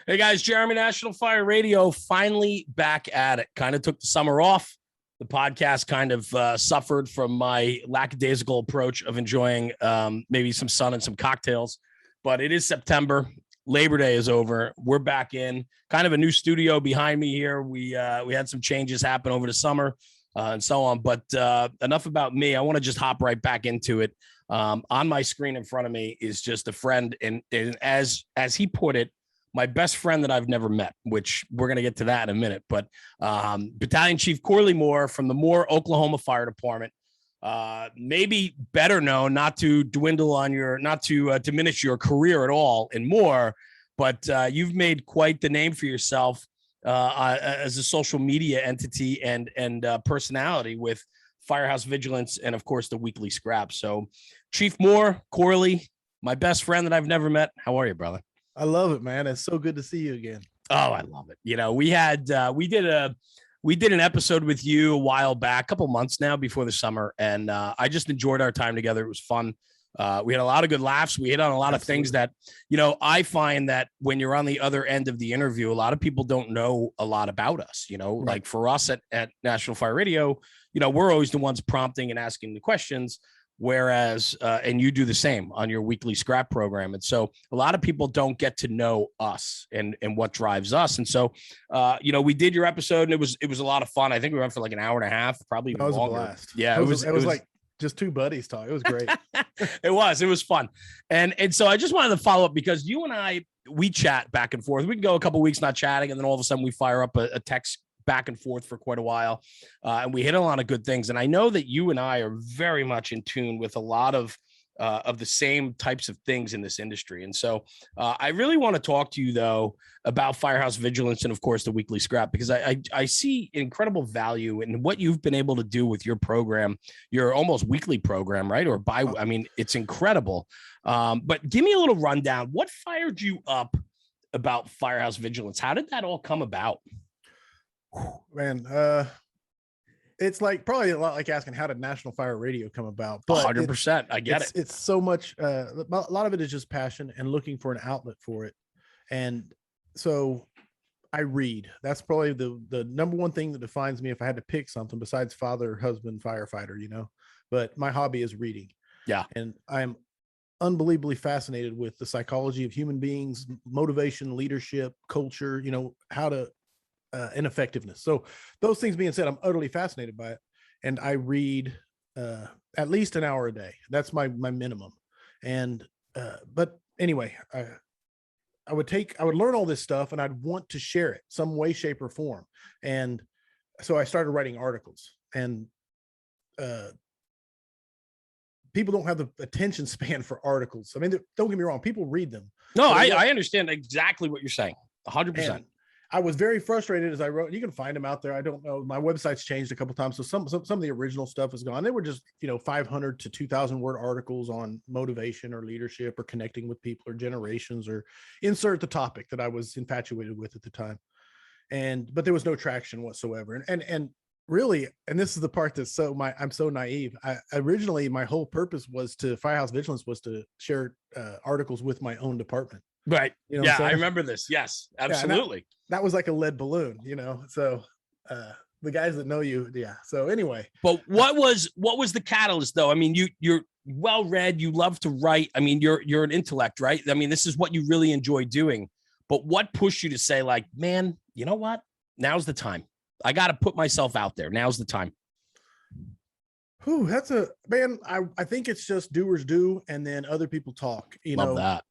Hey guys, Jeremy, National Fire Radio, finally back at it. Kind of took the summer off. The podcast kind of suffered from my lackadaisical approach of enjoying maybe some sun and some cocktails. But it is September. Labor Day is over. We're back in. Kind of a new studio behind me here. We had some changes happen over the summer and so on. But enough about me. I want to just hop right back into it. On my screen in front of me is just a friend, and as he put it, my best friend that I've never met, which we're going to get to that in a minute. But Battalion Chief Corley Moore from the Moore, Oklahoma Fire Department, maybe better known, not to diminish your career at all in Moore, but you've made quite the name for yourself as a social media entity and personality with Firehouse Vigilance and, of course, the Weekly Scrap. So, Chief Moore, Corley, my best friend that I've never met. How are you, brother? I love it, man. It's so good to see you again. Oh, I love it. You know, we did an episode with you a while back, a couple months now before the summer, and I just enjoyed our time together. It was fun. We had a lot of good laughs. We hit on a lot of things that, you know, I find that when you're on the other end of the interview, a lot of people don't know a lot about us. You know, Right. like for us at National Fire Radio, you know, we're always the ones prompting and asking the questions. Whereas, and you do the same on your weekly scrap program. And so a lot of people don't get to know us and what drives us. And so, you know, we did your episode and it was a lot of fun. I think we went for like an hour and a half, probably even longer. A blast. Yeah, it was like just two buddies talk. It was great. It was fun. And so I just wanted to follow up because you and I, we chat back and forth. We can go a couple of weeks not chatting. And then all of a sudden we fire up a text back and forth for quite a while. And we hit a lot of good things. And I know that you and I are very much in tune with a lot of the same types of things in this industry. And so I really want to talk to you, though, about Firehouse Vigilance and, of course, the Weekly Scrap, because I see incredible value in what you've been able to do with your program, your almost weekly program, right? Or I mean, it's incredible. But give me a little rundown. What fired you up about Firehouse Vigilance? How did that all come about? Man, it's like probably a lot like asking how did National Fire Radio come about? But 100%. I get it. It's so much. A lot of it is just passion and looking for an outlet for it. And so I read. That's probably the number one thing that defines me if I had to pick something besides father, husband, firefighter, you know. But my hobby is reading. Yeah. And I'm unbelievably fascinated with the psychology of human beings, motivation, leadership, culture, you know, how to and effectiveness. So those things being said, I'm utterly fascinated by it. And I read at least an hour a day. That's my minimum. And but anyway, I would learn all this stuff and I'd want to share it some way, shape, or form. And so I started writing articles, and people don't have the attention span for articles. I mean, don't get me wrong, people read them. No, I understand exactly what you're saying. 100%. I was very frustrated as I wrote. You can find them out there. I don't know. My website's changed a couple of times, so some of the original stuff is gone. They were just 500 to 2,000 word articles on motivation or leadership or connecting with people or generations or insert the topic that I was infatuated with at the time. But there was no traction whatsoever. And really, and this is the part that's I'm so naive. Originally my whole purpose was Firehouse Vigilance was to share articles with my own department. Right. You know yeah, I remember this. Yes, absolutely. Yeah, that was like a lead balloon, so the guys that know you. Yeah. So anyway, but what was the catalyst though? I mean, you're well read, you love to write. I mean, you're an intellect, right? I mean, this is what you really enjoy doing, but what pushed you to say like, man, you know what? Now's the time. I got to put myself out there. Now's the time. Whew, I think it's just doers do. And then other people talk, Love that.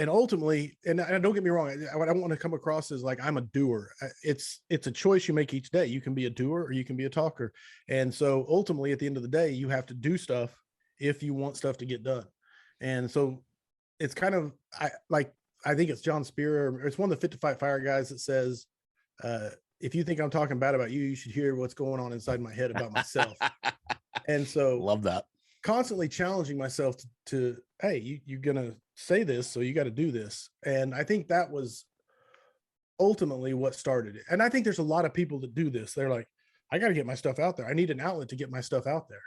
And ultimately, and don't get me wrong, I don't want to come across as like I'm a doer. It's a choice you make each day. You can be a doer or you can be a talker. And so ultimately, at the end of the day, you have to do stuff if you want stuff to get done. And so it's kind of I think it's John Spear. It's one of the Fit to Fight Fire guys that says, if you think I'm talking bad about you, you should hear what's going on inside my head about myself. And so love that. Constantly challenging myself to hey, you're going to say this, so you got to do this. And I think that was ultimately what started it. And I think there's a lot of people that do this. They're like, I got to get my stuff out there. I need an outlet to get my stuff out there.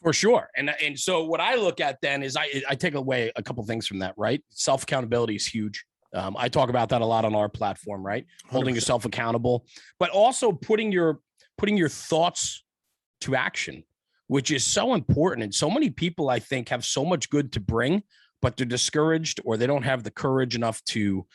For sure. And so what I look at then is I take away a couple things from that, right? Self-accountability is huge. I talk about that a lot on our platform, right? 100%. Holding yourself accountable, but also putting your thoughts to action, which is so important. And so many people, I think, have so much good to bring, but they're discouraged or they don't have the courage enough to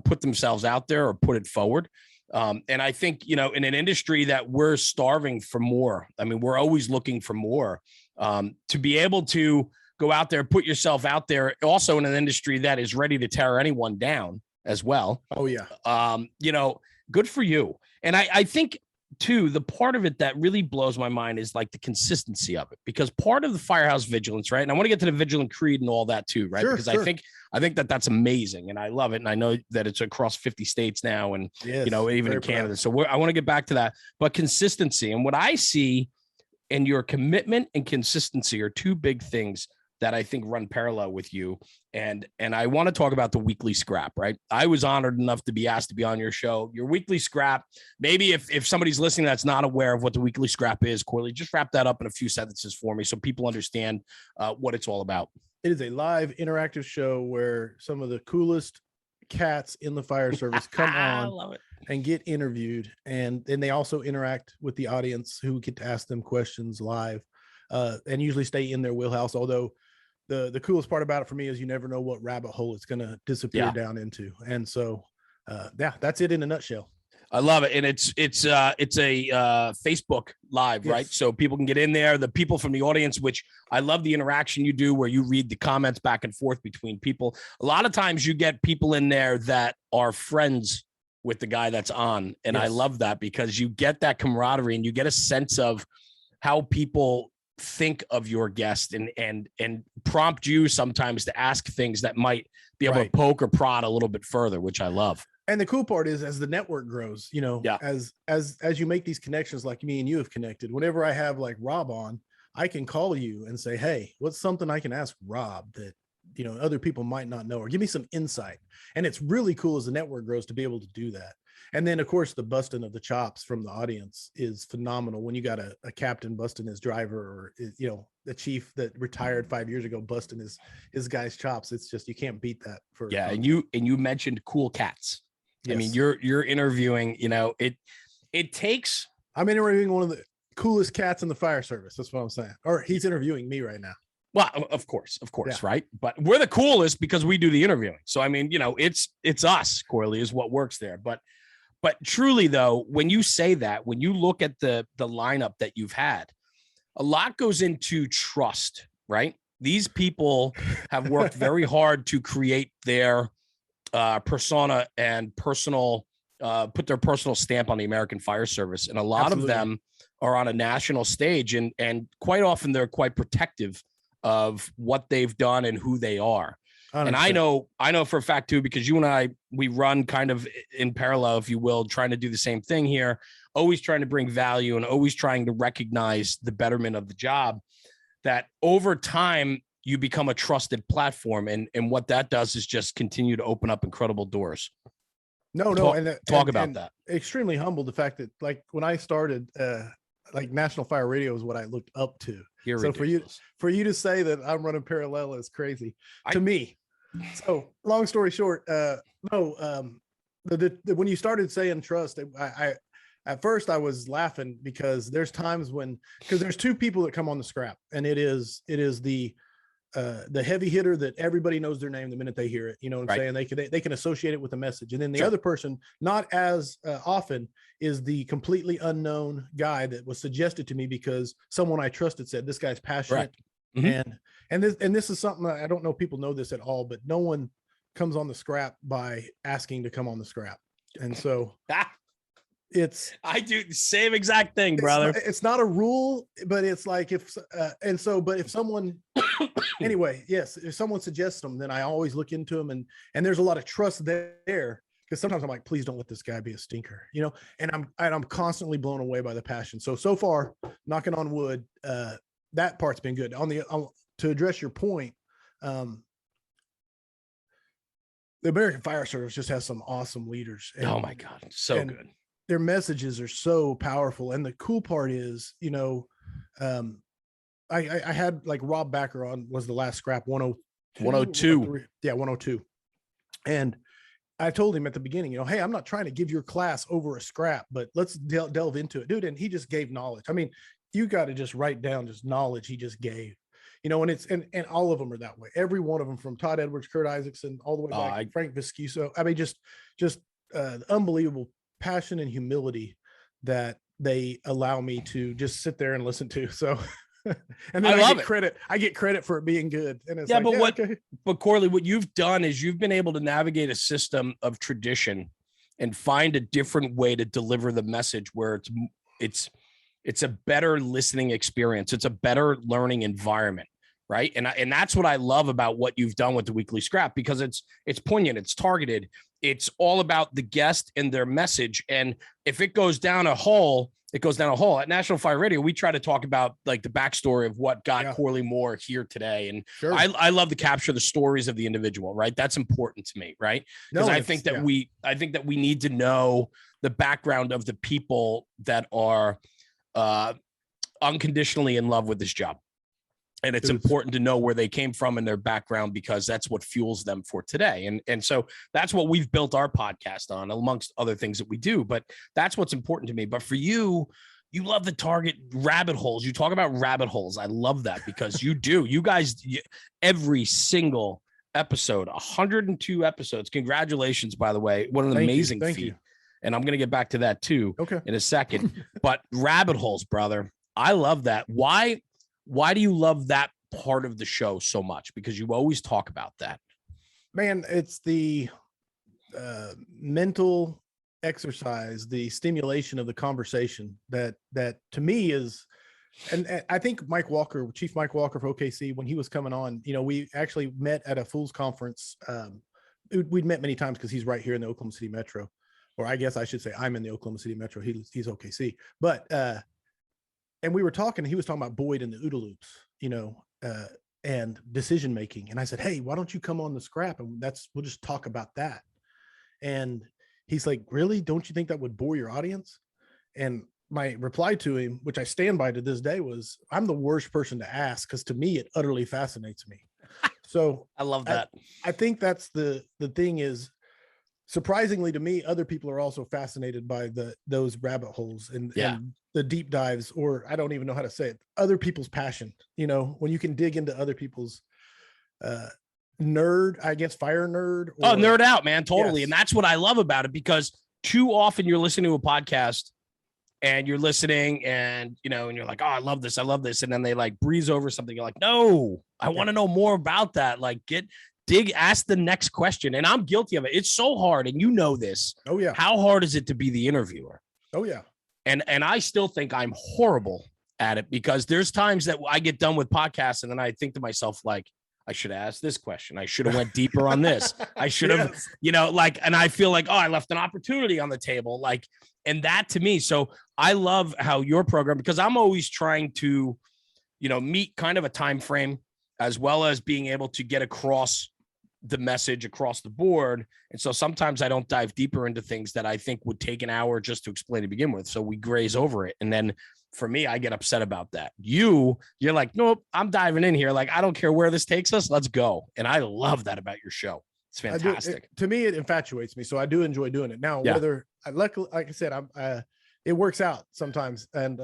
put themselves out there or put it forward. And I think, in an industry that we're starving for more, I mean, we're always looking for more, to be able to go out there, put yourself out there, also in an industry that is ready to tear anyone down as well. Oh yeah. Good for you. And I think too, the part of it that really blows my mind is like the consistency of it, because part of the Firehouse Vigilance, right? And I want to get to the Vigilant Creed and all that too, right? Because sure. I think that that's amazing and I love it. And I know that it's across 50 states now and, yes, even in Canada. Proud. So I want to get back to that, but consistency and what I see in your commitment and consistency are two big things that I think run parallel with you. And I want to talk about the weekly scrap, right? I was honored enough to be asked to be on your show. Your weekly scrap, maybe if somebody's listening that's not aware of what the weekly scrap is, Corley, just wrap that up in a few sentences for me so people understand what it's all about. It is a live interactive show where some of the coolest cats in the fire service come on and get interviewed. And then they also interact with the audience who get to ask them questions live and usually stay in their wheelhouse. Although the coolest part about it for me is you never know what rabbit hole it's going to disappear down into. And so, that's it in a nutshell. I love it. And it's a Facebook live, yes. Right? So people can get in there, the people from the audience, which I love the interaction you do where you read the comments back and forth between people. A lot of times you get people in there that are friends with the guy that's on. And yes. I love that because you get that camaraderie and you get a sense of how people think of your guest and prompt you sometimes to ask things that might be able to poke or prod a little bit further, which I love. And the cool part is as the network grows, as you make these connections, like me and you have connected, whenever I have like Rob on, I can call you and say, hey, what's something I can ask Rob that, other people might not know, or give me some insight. And it's really cool as the network grows to be able to do that. And then, of course, the busting of the chops from the audience is phenomenal. When you got a captain busting his driver or, the chief that retired 5 years ago busting his guy's chops. It's just, you can't beat that. And you mentioned cool cats. Yes. I mean, you're interviewing, it takes. I'm interviewing one of the coolest cats in the fire service. That's what I'm saying. Or he's interviewing me right now. Well, of course, yeah. Right. But we're the coolest because we do the interviewing. So, I mean, it's us, Corley, is what works there. But truly, though, when you say that, when you look at the lineup that you've had, a lot goes into trust, right? These people have worked very hard to create their persona and put their personal stamp on the American Fire Service. And a lot Absolutely. Of them are on a national stage and quite often they're quite protective of what they've done and who they are. 100%. And I know for a fact too, because you and I, we run kind of in parallel, if you will, trying to do the same thing here, always trying to bring value and always trying to recognize the betterment of the job, that over time you become a trusted platform. And what that does is just continue to open up incredible doors. Talk about that. Extremely humbled the fact that like when I started, like National Fire Radio is what I looked up to. You're so ridiculous. for you to say that I'm running parallel is crazy to me. So long story short, when you started saying trust, I at first I was laughing because there's times because there's two people that come on the scrap, and it is the heavy hitter that everybody knows their name the minute they hear it. You know what I'm saying? They can associate it with a message. And then the other person, not as often, is the completely unknown guy that was suggested to me because someone I trusted said, this guy's passionate. Mm-hmm. And this is something that I don't know people know this at all, but no one comes on the scrap by asking to come on the scrap. And so I do the same exact thing, brother. It's not a rule, but it's like if someone anyway, yes, if someone suggests them, then I always look into them and there's a lot of trust there. Because sometimes I'm like, please don't let this guy be a stinker, and I'm constantly blown away by the passion. So far, knocking on wood, that part's been good. To address your point, the American Fire Service just has some awesome leaders. Oh my God, so good. Their messages are so powerful. And the cool part is, I had like Rob Backer on, was the last scrap 102. Yeah, 102. And I told him at the beginning, hey, I'm not trying to give your class over a scrap, but let's delve into it, dude. And he just gave knowledge. I mean, you got to just write down just knowledge he just gave, and it's, and all of them are that way. Every one of them, from Todd Edwards, Kurt Isaacson, all the way back, Frank Viscuso. I mean, just unbelievable passion and humility that they allow me to just sit there and listen to. So, and then I get credit for it being good. And it's but Corley, what you've done is you've been able to navigate a system of tradition and find a different way to deliver the message where it's a better listening experience. It's a better learning environment. Right. And that's what I love about what you've done with the weekly scrap, because it's poignant, it's targeted. It's all about the guest and their message. And if it goes down a hole, it goes down a hole. At National Fire Radio, we try to talk about like the backstory of what got Corley Moore here today. And I love to capture the stories of the individual, right? That's important to me, right? Because I think that we need to know the background of the people that are unconditionally in love with this job. And it's important to know where they came from and their background, because that's what fuels them for today. And so that's what we've built our podcast on, amongst other things that we do. But that's what's important to me. But for you, you love the target rabbit holes. You talk about rabbit holes. I love that, because you do. You guys, every single episode, 102 episodes. Congratulations, by the way. What an amazing feat. You. And I'm going to get back to that too in a second. But rabbit holes, brother. I love that. Why do you love that part of the show so much? Because you always talk about that. Man, it's the mental exercise, the stimulation of the conversation that to me is, and I think Chief Mike Walker for OKC, when he was coming on, we actually met at a Fools Conference. We'd met many times because he's right here in the Oklahoma City Metro, or I guess I should say I'm in the Oklahoma City Metro. He's OKC, but and we were talking, he was talking about Boyd and the OODA loops, and decision making. And I said, hey, why don't you come on the scrap? And we'll just talk about that. And he's like, really? Don't you think that would bore your audience? And my reply to him, which I stand by to this day, was, I'm the worst person to ask, because to me, it utterly fascinates me. So I love that. I think that's the thing is, surprisingly to me, other people are also fascinated by those rabbit holes and the deep dives, or I don't even know how to say it, other people's passion, when you can dig into other people's nerd, I guess, fire nerd. Nerd out, man. Totally. Yes. And that's what I love about it, because too often you're listening to a podcast and you're listening and, and you're like, oh, I love this. And then they like breeze over something. You're like, no, I want to know more about that. Like ask the next question. And I'm guilty of it. It's so hard. And you know this. Oh yeah. How hard is it to be the interviewer? Oh yeah. And I still think I'm horrible at it, because there's times that I get done with podcasts and then I think to myself, like, I should have asked this question. I should have went deeper on this. I should have, and I feel like, I left an opportunity on the table. Like, and that to me. So I love how your program, because I'm always trying to, meet kind of a time frame, as well as being able to get across the message across the board. And so sometimes I don't dive deeper into things that I think would take an hour just to explain to begin with. So we graze over it. And then for me, I get upset about that. You're like, nope, I'm diving in here. Like, I don't care where this takes us. Let's go. And I love that about your show. It's fantastic. To me, it infatuates me. So I do enjoy doing it. Now, whether like I said, it works out sometimes. And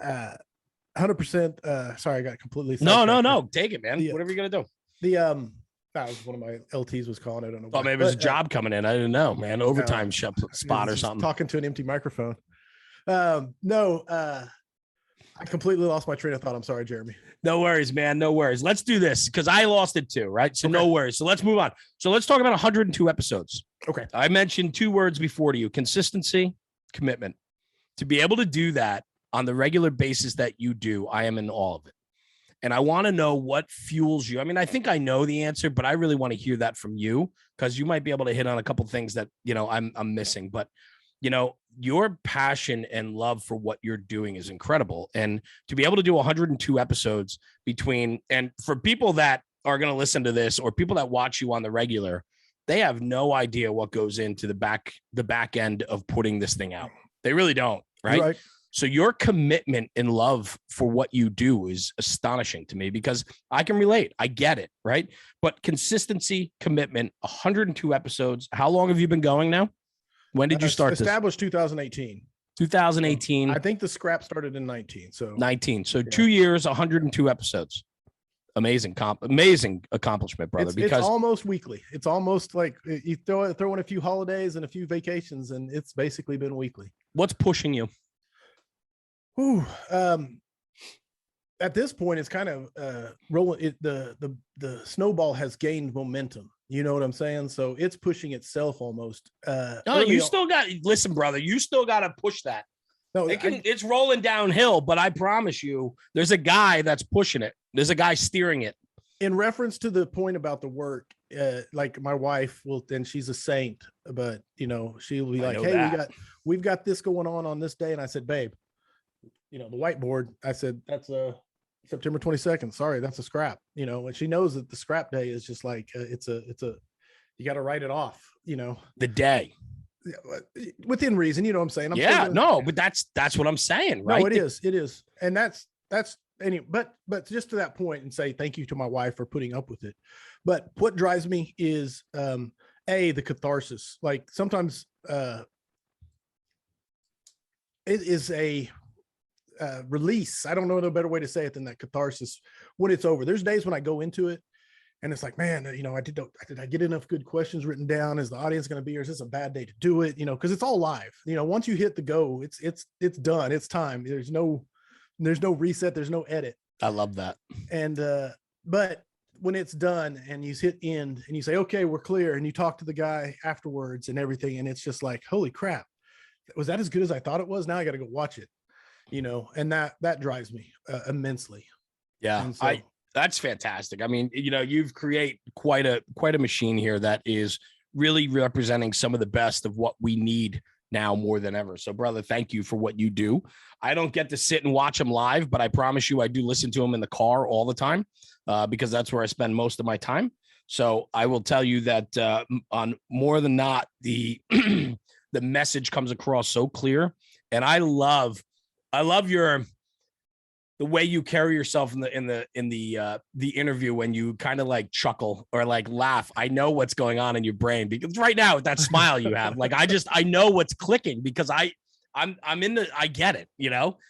100%. Sorry, I got completely. No. Take it, man. Whatever you're gonna do. That was one of my LTs was calling. I don't know. Thought maybe it was a job coming in. I didn't know, man. Overtime spot or something. Talking to an empty microphone. I completely lost my train of thought. I'm sorry, Jeremy. No worries, man. No worries. Let's do this, because I lost it too, right? So no worries. So let's move on. So let's talk about 102 episodes. Okay. I mentioned two words before to you: consistency, commitment. To be able to do that on the regular basis that you do, I am in all of it. And I want to know what fuels you. I mean, I think I know the answer, but I really want to hear that from you, because you might be able to hit on a couple of things that, I'm missing. But, your passion and love for what you're doing is incredible. And to be able to do 102 episodes and for people that are going to listen to this, or people that watch you on the regular, they have no idea what goes into the back end of putting this thing out. They really don't. Right. So your commitment and love for what you do is astonishing to me, because I can relate. I get it, right? But consistency, commitment, 102 episodes. How long have you been going now? When did you start this? Established 2018. 2018. I think the scrap started in 19. So 19. So 2 years, 102 episodes. Amazing accomplishment, brother. It's almost weekly. It's almost like you throw in a few holidays and a few vacations, and it's basically been weekly. What's pushing you? Ooh, at this point, it's kind of rolling. The snowball has gained momentum. You know what I'm saying? So it's pushing itself almost. Listen, brother, you still got to push that. No, it's rolling downhill, but I promise you, there's a guy that's pushing it. There's a guy steering it. In reference to the point about the work, like my wife and she's a saint, but she'll be like, "Hey, we've got this going on this day," and I said, "Babe, the whiteboard." I said, "That's September 22nd. Sorry, that's a scrap." And she knows that the scrap day is just like you got to write it off. The day. Within reason, you know what I'm saying? But that's what I'm saying, right? No, it is. And that's but just to that point and say thank you to my wife for putting up with it. But what drives me is the catharsis. Like sometimes it is a release. I don't know no better way to say it than that catharsis when it's over. There's days when I go into it and it's like, man, did I get enough good questions written down? Is the audience going to be here? Is this a bad day to do it? Because it's all live. Once you hit the go, it's done. It's time. There's no reset. There's no edit. I love that. And but when it's done and you hit end and you say, okay, we're clear, and you talk to the guy afterwards and everything, and it's just like, holy crap, was that as good as I thought it was? Now I got to go watch it. And that drives me immensely. Yeah, so, that's fantastic. I mean, you've created quite a machine here that is really representing some of the best of what we need now more than ever. So, brother, thank you for what you do. I don't get to sit and watch them live, but I promise you I do listen to them in the car all the time because that's where I spend most of my time. So I will tell you that on more than not, the the message comes across so clear. And I love the way you carry yourself in the interview when you kind of like chuckle or like laugh. I know what's going on in your brain because right now with that smile you have, like I know what's clicking because I get it,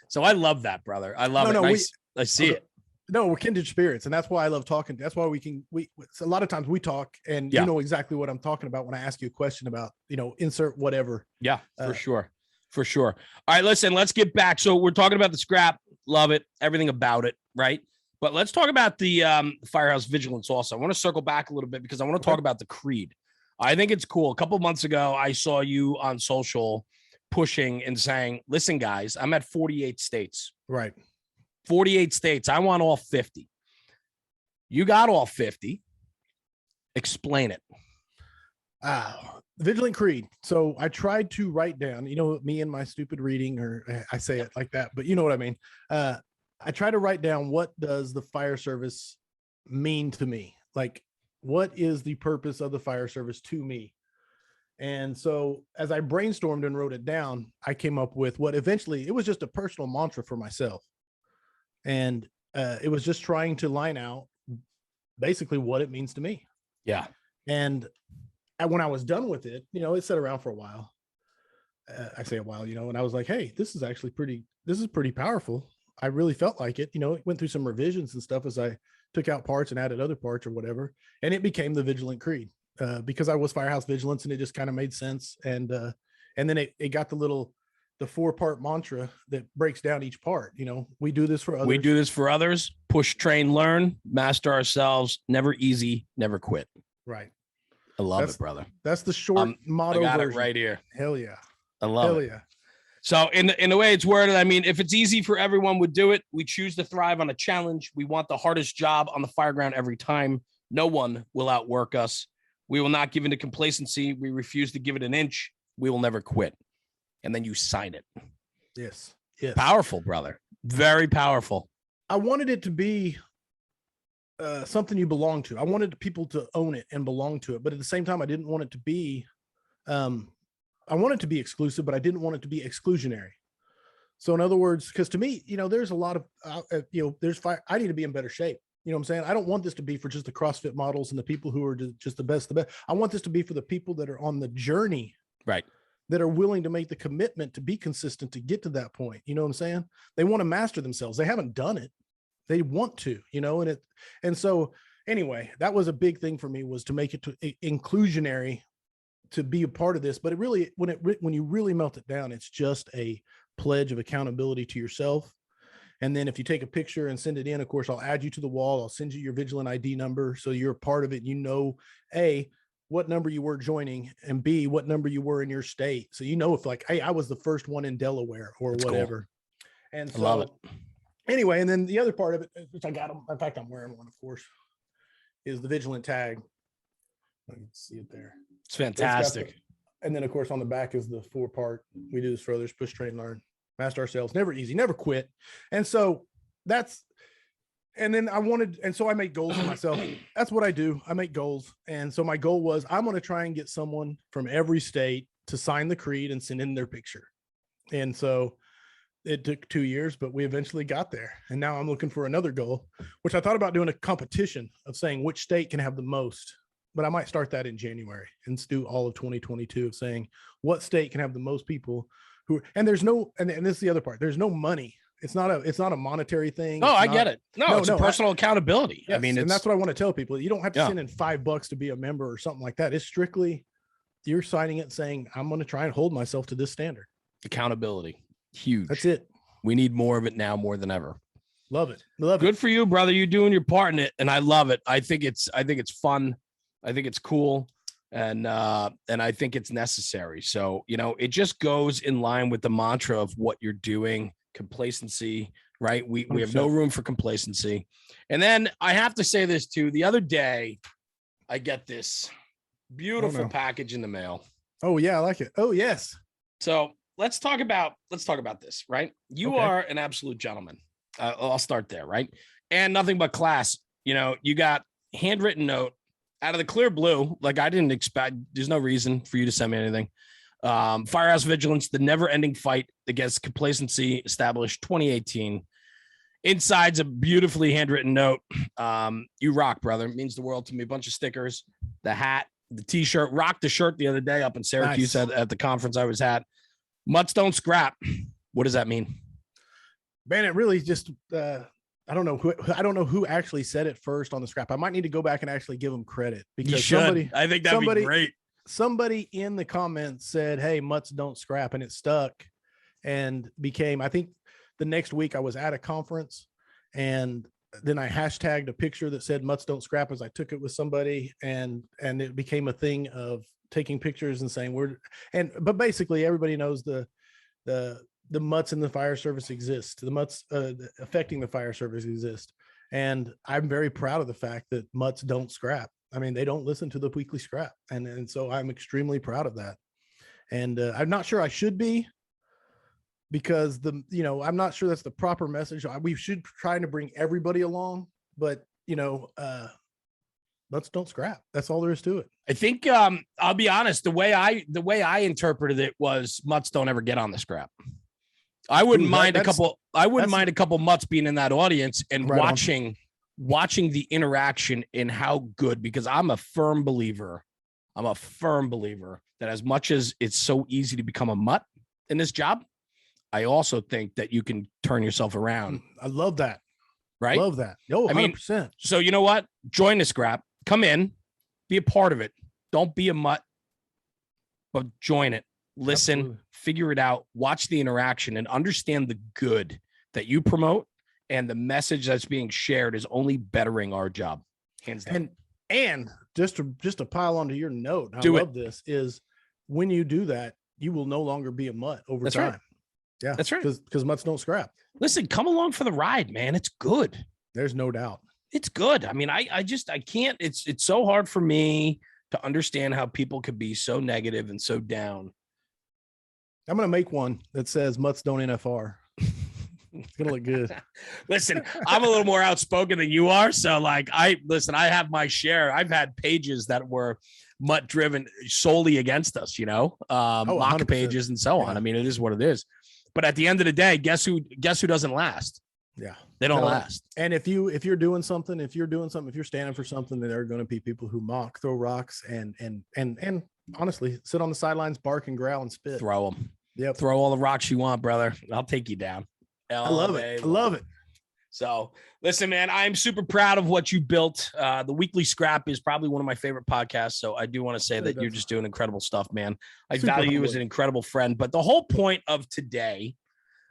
So I love that, brother. I love it. I see it. No, we're kindred spirits, and that's why I love talking. That's why a lot of times we talk, and you know exactly what I'm talking about when I ask you a question about, insert whatever. Yeah, for sure. For sure. All right, listen, let's get back. So we're talking about the scrap. Love it. Everything about it. Right. But let's talk about the Firehouse Vigilance also. I want to circle back a little bit because I want to talk about the Creed. I think it's cool. A couple of months ago, I saw you on social pushing and saying, listen, guys, I'm at 48 states. Right. 48 states. I want all 50. You got all 50. Explain it. Vigilant Creed. So I tried to write down, me and my stupid reading, or I say it like that, but you know what I mean? I try to write down, what does the fire service mean to me? Like, what is the purpose of the fire service to me? And so as I brainstormed and wrote it down, I came up with what eventually, it was just a personal mantra for myself. And it was just trying to line out basically what it means to me. Yeah. And when I was done with it, it sat around for a while. I say a while, and I was like, hey, this is pretty powerful. I really felt like it, it went through some revisions and stuff as I took out parts and added other parts or whatever. And it became the Vigilant Creed because I was Firehouse Vigilance, and it just kind of made sense. And then it got the 4-part mantra that breaks down each part. We do this for others. We do this for others. Push, train, learn, master ourselves. Never easy, never quit. Right. I love it, brother. That's the short motto. I got version. it right here. Hell yeah. I love Hell it. Yeah. So in the way it's worded, I mean, if it's easy for everyone would do it. We choose to thrive on a challenge. We want the hardest job on the fireground every time. No one will outwork us. We will not give in to complacency. We refuse to give it an inch. We will never quit. And then you sign it. Yes. Yes. Powerful, brother. Very powerful. I wanted it to be something you belong to. I wanted people to own it and belong to it, but at the same time, I didn't want it to be, I want it to be exclusive, but I didn't want it to be exclusionary. So in other words, because to me, there's a lot of, there's fire. I need to be in better shape. You know what I'm saying? I don't want this to be for just the CrossFit models and the people who are just the best. I want this to be for the people that are on the journey, right? That are willing to make the commitment to be consistent to get to that point. You know what I'm saying? They want to master themselves. They haven't done it. They want to, and so anyway, that was a big thing for me, was to make it to inclusionary, to be a part of this. But it really, when you really melt it down, it's just a pledge of accountability to yourself. And then if you take a picture and send it in, of course, I'll add you to the wall. I'll send you your Vigilant ID number, so you're a part of it. A, what number you were joining, and B, what number you were in your state. So if like, hey, I was the first one in Delaware or That's whatever. Cool. And so, I love it. Anyway, and then the other part of it, which I got, in fact, I'm wearing one, of course, is the Vigilant tag. I can see it there. It's fantastic. And then, of course, on the back is the 4-part. We do this for others: push, train, learn, master ourselves, never easy, never quit. And so so I make goals for myself. That's what I do. I make goals. And so my goal was, I'm going to try and get someone from every state to sign the creed and send in their picture. And so it took 2 years, but we eventually got there. And now I'm looking for another goal, which I thought about doing a competition of saying which state can have the most. But I might start that in January and do all of 2022 of saying what state can have the most people and there's no, and this is the other part. There's no money. It's not a monetary thing. No, I get it. No, it's a personal accountability. Yes, and that's what I want to tell people. You don't have to send in $5 to be a member or something like that. It's strictly, you're signing it and saying, I'm going to try and hold myself to this standard. Accountability. Huge. That's it. We need more of it now more than ever. Love it. Good for you, brother. You're doing your part in it. And I love it. I think it's fun. I think it's cool. And I think it's necessary. So, it just goes in line with the mantra of what you're doing. Complacency, right? We have no room for complacency. And then I have to say this too. The other day, I get this beautiful package in the mail. Oh yeah, I like it. Oh yes. So let's talk about this, right? You are an absolute gentleman. I'll start there, right? And nothing but class. You got handwritten note out of the clear blue. Like, I didn't expect. There's no reason for you to send me anything. Firehouse Vigilance, the never-ending fight against complacency, established 2018. Inside's a beautifully handwritten note. You rock, brother. It means the world to me. A bunch of stickers, the hat, the T-shirt. Rocked the shirt the other day up in Syracuse. Nice. at the conference I was at. Mutts don't scrap. What does that mean? Man, it really just I don't know who actually said it first on the scrap. I might need to go back and actually give them credit, because you should. I think that'd be great. Somebody in the comments said, hey, Mutts don't scrap, and it stuck and became, I think the next week I was at a conference, and then I hashtagged a picture that said Mutts don't scrap as I took it with somebody, and it became a thing of taking pictures and saying but basically everybody knows the Mutts in the fire service exist. The Mutts affecting the fire service exist. And I'm very proud of the fact that Mutts don't scrap. I mean, they don't listen to the weekly scrap. And so I'm extremely proud of that. And I'm not sure I should be, because I'm not sure that's the proper message. We should try to bring everybody along, but Mutts don't scrap. That's all there is to it. I think I'll be honest, the way I interpreted it was Mutts don't ever get on the scrap. I wouldn't mind a couple Mutts being in that audience and watching the interaction and how good, because I'm a firm believer that as much as it's so easy to become a mutt in this job, I also think that you can turn yourself around. I love that. Right? Love that. No, 100%. I mean, so you know what? Join the scrap. Come in. Be a part of it. Don't be a mutt, but join it. Listen, Absolutely. Figure it out, watch the interaction, and understand the good that you promote, and the message that's being shared is only bettering our job. Hands down. And just to pile onto your note, I love this, is when you do that, you will no longer be a mutt over time. Right. Yeah, that's right. Because mutts don't scrap. Listen, come along for the ride, man. It's good. There's no doubt. It's good. I mean, I can't, it's so hard for me to understand how people could be so negative and so down. I'm going to make one that says Mutts don't NFR. It's going to look good. Listen, I'm a little more outspoken than you are. So I have my share. I've had pages that were mutt driven solely against us, mock 100%. pages and so on. I mean, it is what it is. But at the end of the day, guess who doesn't last? Yeah. They don't last. And if you're doing something, if you're standing for something, then there are going to be people who mock, throw rocks, and honestly sit on the sidelines, bark and growl and spit. Throw them. Yep. Throw all the rocks you want, brother. I'll take you down. I love it. I love it. So listen, man, I'm super proud of what you built. The Weekly Scrap is probably one of my favorite podcasts. So I do want to say that you're just doing incredible stuff, man. I value you as an incredible friend. But the whole point of today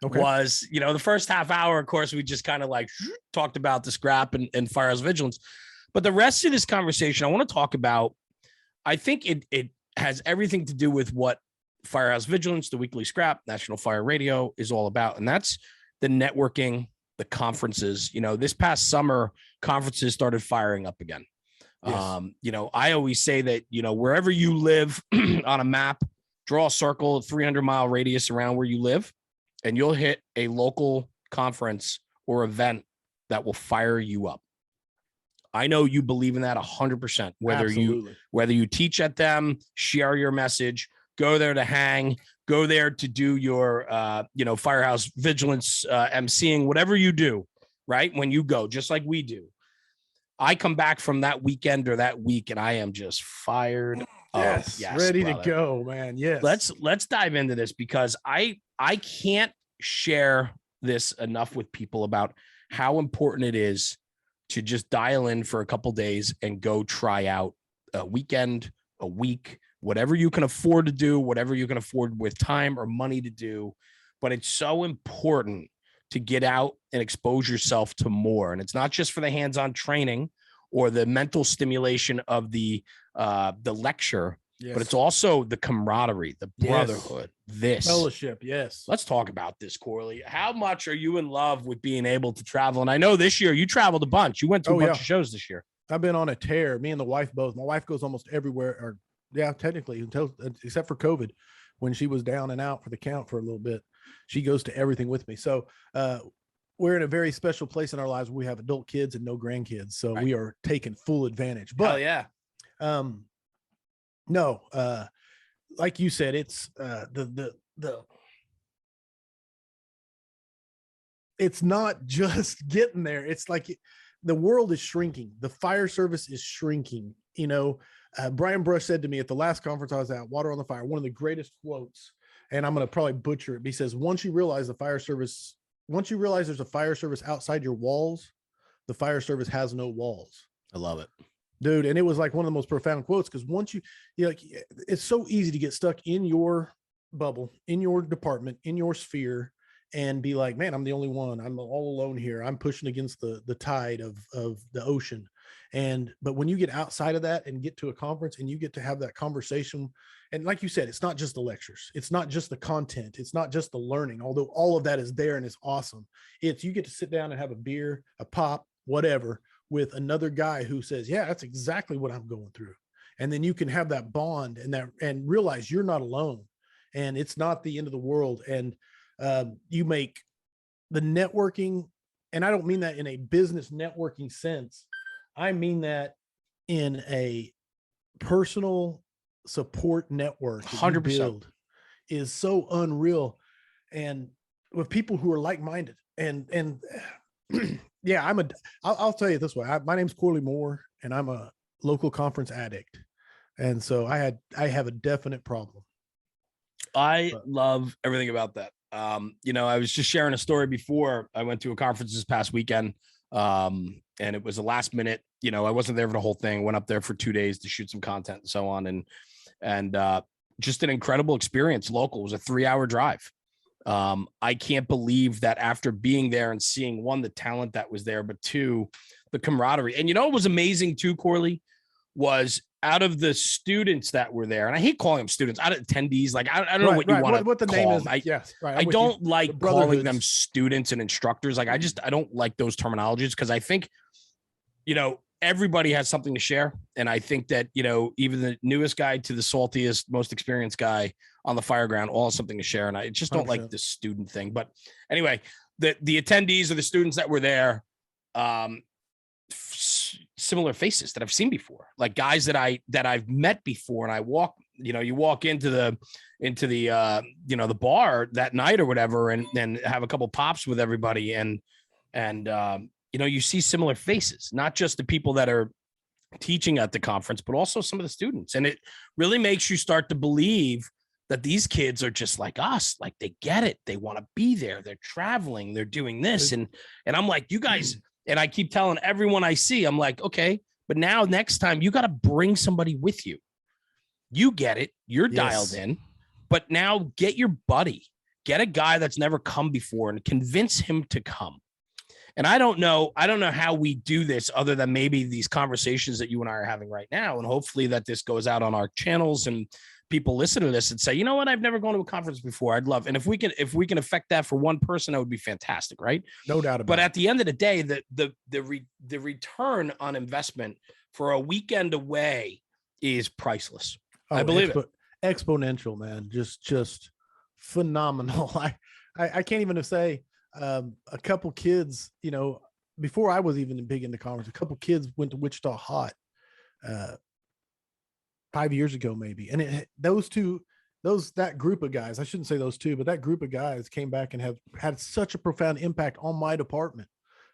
was, the first half hour, of course, we just kind of like talked about the scrap and Firehouse Vigilance. But the rest of this conversation, I want to talk about, I think it has everything to do with what Firehouse Vigilance, the Weekly Scrap, National Fire Radio is all about. And that's the networking, the conferences. This past summer, conferences started firing up again. Yes. I always say that, wherever you live on a map, draw a circle, 300-mile radius around where you live, and you'll hit a local conference or event that will fire you up. I know you believe in that 100%, whether you teach at them, share your message, go there to hang, go there to do your, Firehouse Vigilance, emceeing, whatever you do, right? When you go, just like we do. I come back from that weekend or that week and I am just fired up. Yes, ready to go, man. Yes. Let's dive into this because I can't share this enough with people about how important it is to just dial in for a couple days and go try out a weekend, a week, whatever you can afford to do, whatever you can afford with time or money to do. But it's so important to get out and expose yourself to more. And it's not just for the hands-on training or the mental stimulation of the lecture, but it's also the camaraderie, the brotherhood, this fellowship. Yes. Let's talk about this, Corley. How much are you in love with being able to travel? And I know this year you traveled a bunch. You went to a bunch of shows this year. I've been on a tear. Me and the wife both. My wife goes almost everywhere, technically, except for COVID, when she was down and out for the count for a little bit. She goes to everything with me. So we're in a very special place in our lives. We have adult kids and no grandkids. So we are taking full advantage. But no, like you said, it's it's not just getting there. It's like the world is shrinking. The fire service is shrinking. Brian Brush said to me at the last conference I was at, Water on the Fire, one of the greatest quotes, and I'm going to probably butcher it. But he says, once you realize there's a fire service outside your walls, the fire service has no walls. I love it, dude. And it was like one of the most profound quotes, because once it's so easy to get stuck in your bubble, in your department, in your sphere, and be like, man, I'm the only one. I'm all alone here. I'm pushing against the tide of the ocean. But when you get outside of that and get to a conference and you get to have that conversation, and like you said, it's not just the lectures, it's not just the content, it's not just the learning, although all of that is there and it's awesome. It's you get to sit down and have a beer, a pop, whatever, with another guy who says, yeah, that's exactly what I'm going through. And then you can have that bond and realize you're not alone and it's not the end of the world. And you make the networking, and I don't mean that in a business networking sense. I mean that in a personal support network. 100% is so unreal, and with people who are like-minded. And yeah, I'll tell you this way. My name's Corley Moore, and I'm a local conference addict, and so I have a definite problem. I love everything about that. I was just sharing a story before. I went to a conference this past weekend, and it was a last minute. I wasn't there for the whole thing. Went up there for 2 days to shoot some content and so on, and just an incredible experience. Local. It was a 3-hour drive. I can't believe that after being there and seeing, one, the talent that was there, but two, the camaraderie. And what was amazing too, Corley, was out of the students that were there, and I hate calling them students, out of attendees, like I don't know what you want to what the name is. I don't like calling them students and instructors. Like I don't like those terminologies, because I think, everybody has something to share. And I think that, even the newest guy to the saltiest, most experienced guy on the fire ground, all have something to share. And I just don't 100%. Like the student thing. But anyway, the attendees or the students that were there, similar faces that I've seen before, like guys that I've met before, and I walk you walk into the the bar that night or whatever, and then have a couple pops with everybody, and you see similar faces, not just the people that are teaching at the conference, but also some of the students. And it really makes you start to believe that these kids are just like us. Like, they get it. They want to be there. They're traveling. They're doing this. And I'm like, you guys, and I keep telling everyone I see, I'm like, okay, but now next time you got to bring somebody with you. You get it. You're dialed in, but now get your buddy, get a guy that's never come before and convince him to come. And I don't know how we do this other than maybe these conversations that you and I are having right now. And hopefully that this goes out on our channels and people listen to this and say, you know what, I've never gone to a conference before. I'd love. And if we can affect that for one person, that would be fantastic. Right. No doubt about it. But at the end of the day, the return on investment for a weekend away is priceless. I believe it. Exponential, man. Just phenomenal. I can't even say a couple kids, before I was even big into conference, a couple kids went to Wichita Hot 5 years ago, maybe. And that group of guys, I shouldn't say those two, but that group of guys came back and have had such a profound impact on my department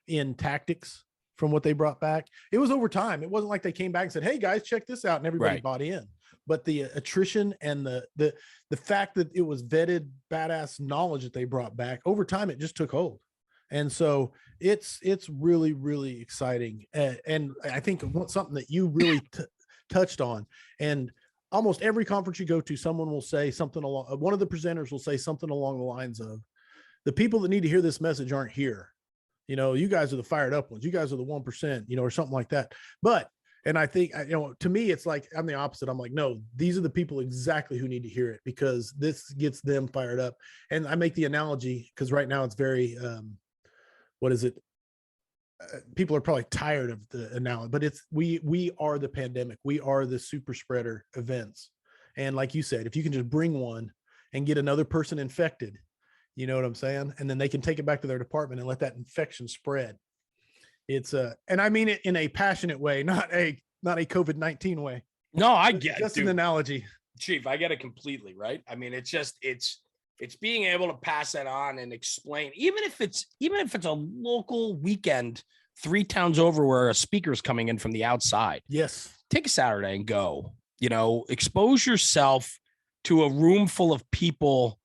in tactics from what they brought back. It was over time. It wasn't like they came back and said, hey guys, check this out, and everybody bought in. But the attrition and the fact that it was vetted, badass knowledge that they brought back over time, it just took hold. And so it's really, really exciting. And I think something that you really touched on, and almost every conference you go to, someone will say something one of the presenters will say something along the lines of, the people that need to hear this message aren't here. You guys are the fired up ones. You guys are the 1%, or something like that. And I think, to me, it's like, I'm the opposite. I'm like, no, these are the people exactly who need to hear it, because this gets them fired up. And I make the analogy, because right now it's very, what is it? People are probably tired of the analogy, but we are the pandemic. We are the super spreader events. And like you said, if you can just bring one and get another person infected, you know what I'm saying? And then they can take it back to their department and let that infection spread. It's and I mean it in a passionate way, not a COVID-19 way. No, I get just an analogy. Chief, I get it completely, right? I mean, it's being able to pass that on and explain, even if it's a local weekend 3 towns over where a speaker's coming in from the outside. Yes. Take a Saturday and go, expose yourself to a room full of people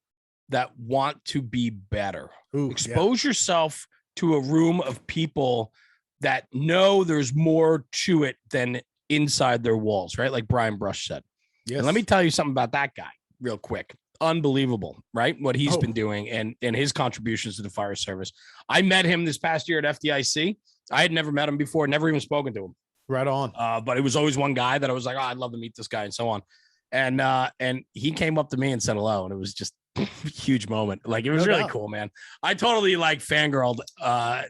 that want to be better. Expose yourself to a room of people that know there's more to it than inside their walls, right? Like Brian Brush said. Yes. And let me tell you something about that guy real quick. Unbelievable, right? What he's been doing and his contributions to the fire service. I met him this past year at FDIC. I had never met him before, never even spoken to him. Right on. But it was always one guy that I was like, oh, I'd love to meet this guy and so on. And he came up to me and said hello. And it was just a huge moment. Like, it was really cool, man. I totally fangirled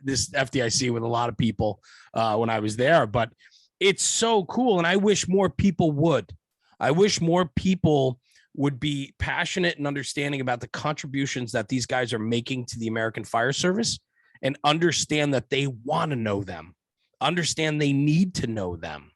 this FDIC with a lot of people when I was there, but it's so cool. And I wish more people would. I wish more people would be passionate and understanding about the contributions that these guys are making to the American Fire Service, and understand that they want to know them, understand they need to know them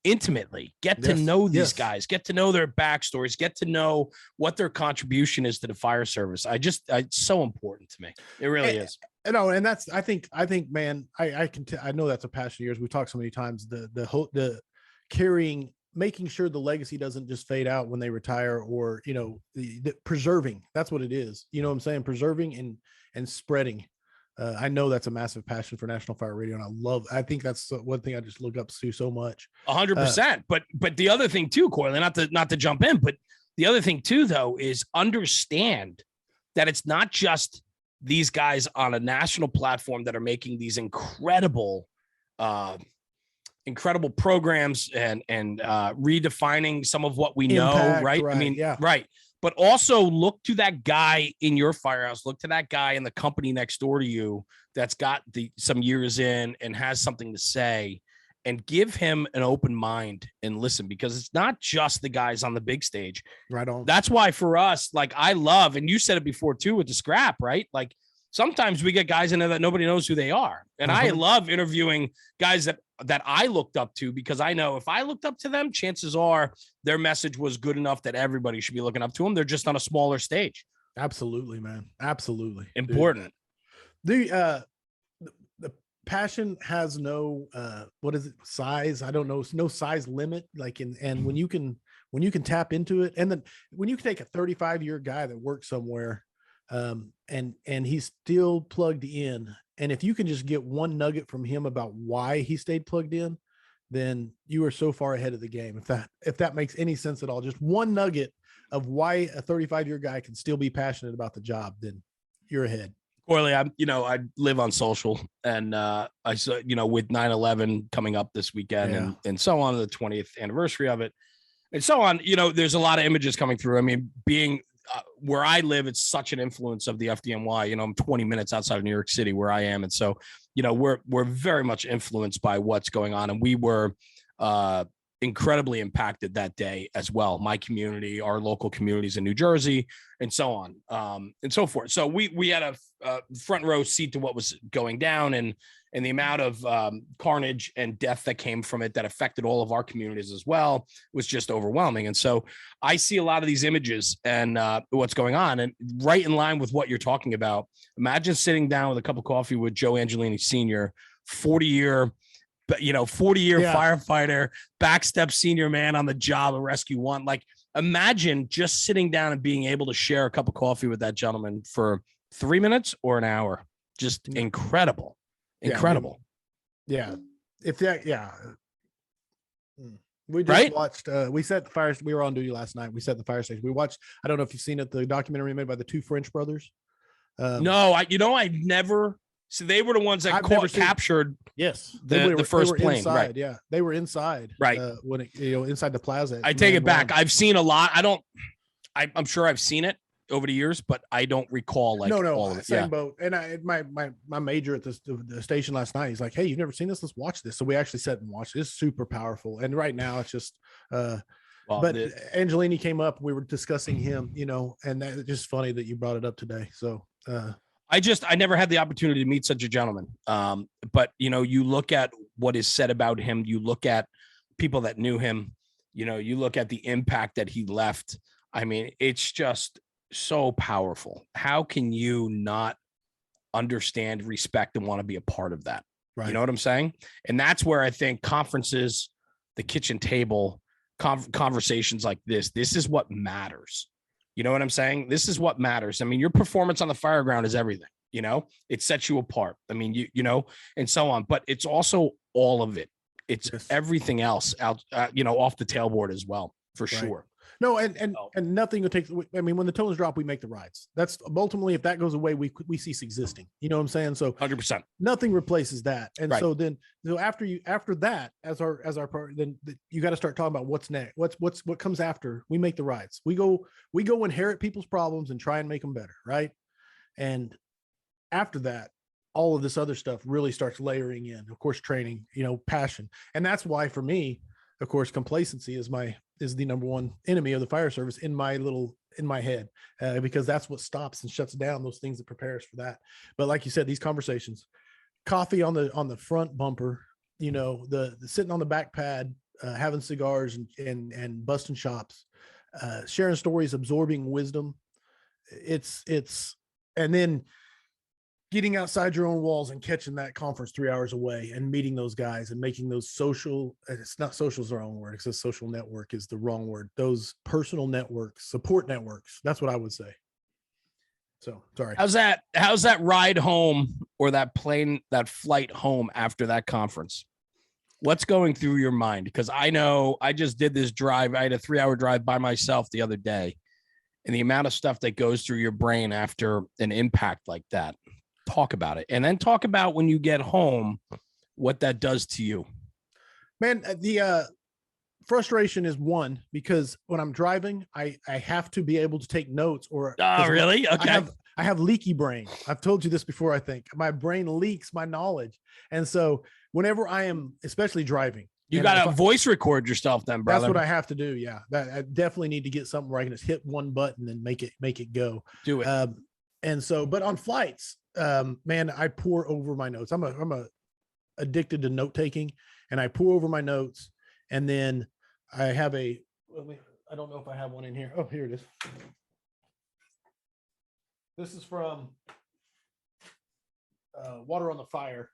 intimately, get to know these guys, get to know their backstories, get to know what their contribution is to the fire service. It's so important to me. It really is. And that's, I think, man, I know that's a passion of yours. We've talked so many times, the carrying, making sure the legacy doesn't just fade out when they retire, or, the preserving. That's what it is. You know what I'm saying? Preserving and spreading. I know that's a massive passion for National Fire Radio, and I think that's one thing I just look up to so much. 100%. But the other thing too, Corley, not to jump in, but the other thing too, though, is understand that it's not just these guys on a national platform that are making these incredible programs and redefining some of what we know, right? I mean, right. But also look to that guy in your firehouse, look to that guy in the company next door to you that's got some years in and has something to say, and give him an open mind and listen, because it's not just the guys on the big stage. Right on. That's why for us, like, I love, and you said it before too with the scrap, right? Like, sometimes we get guys in there that nobody knows who they are. And I love interviewing guys that that I looked up to, because I know if I looked up to them, chances are their message was good enough that everybody should be looking up to them. They're just on a smaller stage. Absolutely, man. Absolutely. Important. The passion has no what is it, size? I don't know. No size limit. Like and when you can tap into it, and then when you can take a 35-year guy that works somewhere, and he's still plugged in, and if you can just get one nugget from him about why he stayed plugged in, then you are so far ahead of the game. If that makes any sense at all, just one nugget of why a 35-year guy can still be passionate about the job, then you're ahead. Corley, I live on social, and I saw, with 9/11 coming up this weekend, and so on, the 20th anniversary of it, and so on, there's a lot of images coming through. I mean, being where I live, it's such an influence of the FDNY. I'm 20 minutes outside of New York City where I am. And so, we're very much influenced by what's going on. And we were incredibly impacted that day as well. My community, our local communities in New Jersey, and so on, and so forth. So we had a front row seat to what was going down, and the amount of carnage and death that came from it that affected all of our communities as well was just overwhelming. And so I see a lot of these images and what's going on, and right in line with what you're talking about. Imagine sitting down with a cup of coffee with Joe Angelini Sr., 40-year firefighter, backstep senior man on the job of Rescue One. Like, imagine just sitting down and being able to share a cup of coffee with that gentleman for 3 minutes or an hour. Just incredible. Incredible. Yeah. If that, yeah. We just watched, we set the fire. We were on duty last night. We set the fire station. We watched, I don't know if you've seen it, the documentary made by the two French brothers. No, I've never. So they were the ones that captured. Yes, the first plane. Inside, right? Yeah, they were inside. Right when it, inside the plaza. I take it back. I've seen a lot. I'm sure I've seen it over the years, but I don't recall all of it. Same boat. And my major at the station last night, he's like, "Hey, you've never seen this? Let's watch this." So we actually sat and watched it. It's super powerful. And right now it's just. But Angelini came up. We were discussing him, and it's just funny that you brought it up today. So. I never had the opportunity to meet such a gentleman. But you look at what is said about him, you look at people that knew him, you look at the impact that he left. I mean, it's just so powerful. How can you not understand, respect, and want to be a part of that? Right. You know what I'm saying? And that's where I think conferences, the kitchen table, conversations like this is what matters. You know what I'm saying? This is what matters. I mean, your performance on the fire ground is everything, it sets you apart. I mean, and so on, but it's also all of it. It's everything else out, off the tailboard as well, for sure. No, and nothing will take. I mean, when the tones drop, we make the rides. That's ultimately, if that goes away, we cease existing. You know what I'm saying? So 100%. Nothing replaces that. And so then, after that, as our part, then you got to start talking about what's next. What comes after. We make the rides. We go inherit people's problems and try and make them better, right? And after that, all of this other stuff really starts layering in. Of course, training, passion, and that's why for me, of course, complacency is the number one enemy of the fire service in my head, because that's what stops and shuts down those things that prepare us for that. But like you said, these conversations, coffee on the front bumper, the sitting on the back pad, having cigars and busting chops, sharing stories, absorbing wisdom. And then getting outside your own walls and catching that conference 3 hours away and meeting those guys and making those social, it's not social is the wrong word. It's a social network is the wrong word. Those personal networks, support networks. That's what I would say. So sorry. How's that ride home, or that flight home after that conference? What's going through your mind? Because I know I just did this drive. I had a 3-hour drive by myself the other day, and the amount of stuff that goes through your brain after an impact like that. Talk about it, and then talk about when you get home, what that does to you. Man, the frustration is one, because when I'm driving, I have to be able to take notes. Or really? Okay. I have leaky brain. I've told you this before. I think my brain leaks my knowledge, and so whenever I am, especially driving, you got to voice record yourself, then, brother. That's what I have to do. Yeah, that I definitely need to get something where I can just hit one button and make it go. Do it. And so, but on flights, man, I pour over my notes. I'm addicted to note taking, and I pour over my notes. And then I have I don't know if I have one in here. Oh, here it is. This is from Water on the Fire.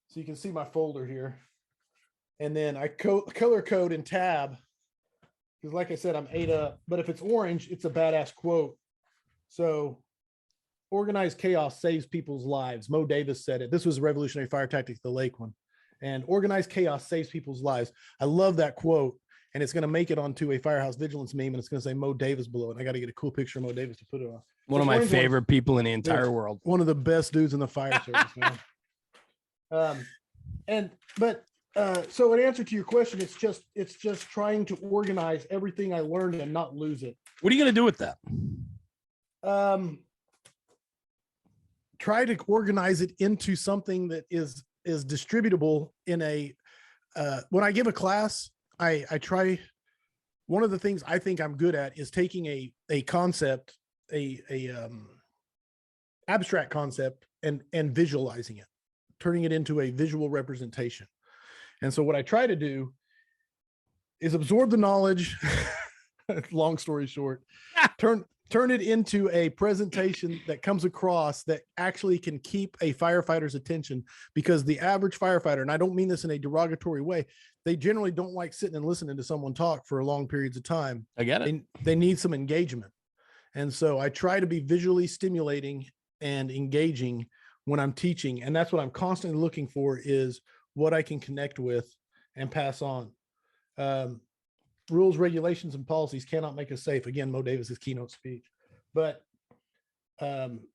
So you can see my folder here. And then I color code in tab. Because like I said, I'm 8 up. But if it's orange, it's a badass quote. So organized chaos saves people's lives. Mo Davis said it. This was Revolutionary Fire Tactics, the Lake one. And organized chaos saves people's lives. I love that quote. And it's going to make it onto a Firehouse Vigilance meme. And it's going to say Mo Davis below it. I got to get a cool picture of Mo Davis to put it on. One of my favorite people in the entire world. One of the best dudes in the fire service, man. So in answer to your question, it's just trying to organize everything I learned and not lose it. What are you going to do with that? Try to organize it into something that is distributable in a, when I give a class, I try, one of the things I think I'm good at is taking a concept, abstract concept and visualizing it, turning it into a visual representation. And so what I try to do is absorb the knowledge, long story short, turn it into a presentation that comes across that actually can keep a firefighter's attention, because the average firefighter, and I don't mean this in a derogatory way, they generally don't like sitting and listening to someone talk for long periods of time. I get it. They need some engagement. And so I try to be visually stimulating and engaging when I'm teaching. And that's what I'm constantly looking for, is what I can connect with and pass on. Rules, regulations, and policies cannot make us safe. Again, Mo Davis's keynote speech. But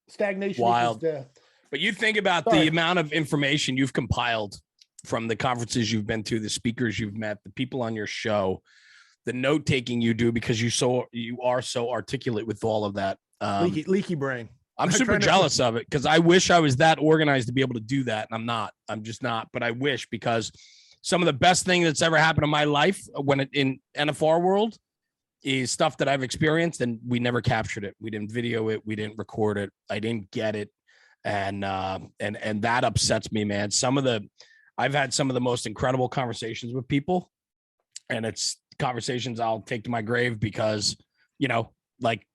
stagnation equals death. But you think about the amount of information you've compiled from the conferences you've been to, the speakers you've met, the people on your show, the note taking you do, because you are so articulate with all of that. Leaky brain. I'm super jealous of it, because I wish I was that organized to be able to do that. And I'm not. I'm just not. But I wish, because some of the best thing that's ever happened in my life in NFR world is stuff that I've experienced, and we never captured it. We didn't video it. We didn't record it. I didn't get it. And that upsets me, man. I've had some of the most incredible conversations with people, and it's conversations I'll take to my grave, because, like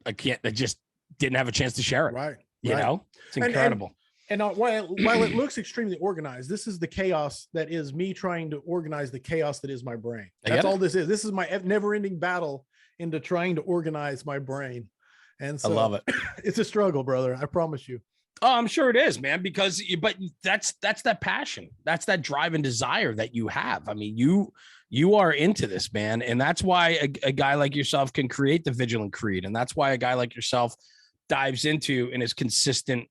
I just didn't have a chance to share it. Right. You know, it's incredible. And while it looks extremely organized, this is the chaos that is me trying to organize the chaos that is my brain. That's all this is. This is my never-ending battle into trying to organize my brain. And so I love it. It's a struggle, brother. I promise you. Oh, I'm sure it is, man, but that's that passion. That's that drive and desire that you have. I mean, you are into this, man. And that's why a guy like yourself can create the Vigilant Creed. And that's why a guy like yourself dives into and is consistent,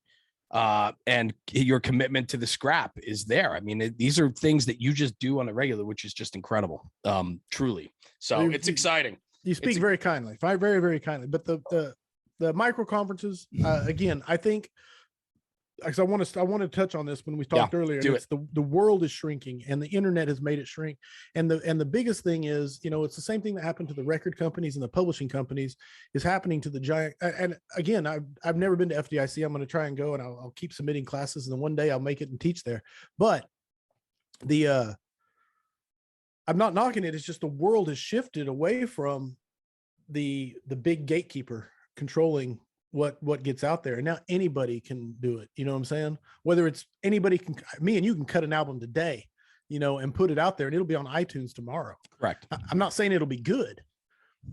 and your commitment to the scrap is there. I mean, these are things that you just do on a regular, which is just incredible. Truly. So it's exciting. You speak very kindly, very, very kindly. But the micro conferences, again, I think, because I want to touch on this when we talked earlier. It's the world is shrinking, and the internet has made it shrink. And the biggest thing is, it's the same thing that happened to the record companies and the publishing companies is happening to the giant. And again, I've never been to FDIC. I'm going to try and go, and I'll keep submitting classes, and then one day I'll make it and teach there. But I'm not knocking it. It's just the world has shifted away from the big gatekeeper controlling what gets out there, and now anybody can do it. You know what I'm saying? Whether it's me and you can cut an album today, and put it out there, and it'll be on iTunes tomorrow. Correct. I'm not saying it'll be good,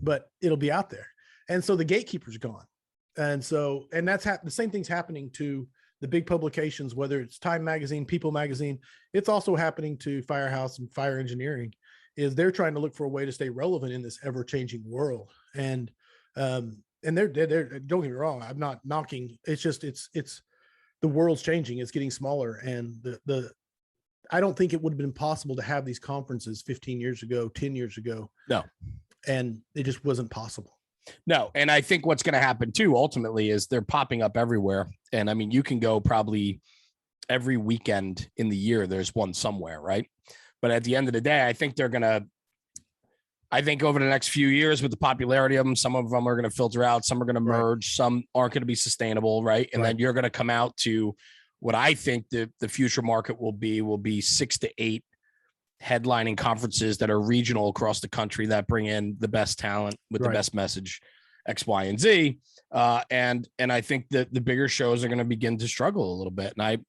but it'll be out there. And so the gatekeeper's gone. And that's the same thing's happening to the big publications, whether it's Time Magazine, People Magazine. It's also happening to Firehouse and Fire Engineering, is they're trying to look for a way to stay relevant in this ever-changing world. And they're don't get me wrong, I'm not knocking. It's just it's the world's changing. It's getting smaller, and I don't think it would have been possible to have these conferences 15 years ago, 10 years ago. No, and it just wasn't possible. No, and I think what's going to happen too ultimately is they're popping up everywhere. And I mean, you can go probably every weekend in the year. There's one somewhere, right? But at the end of the day, I think over the next few years, with the popularity of them, some of them are going to filter out, some are going to merge, some aren't going to be sustainable, right? And then you're going to come out to what I think the future market will be 6 to 8 headlining conferences that are regional across the country that bring in the best talent with the best message, X, Y, and Z. And I think that the bigger shows are going to begin to struggle a little bit, and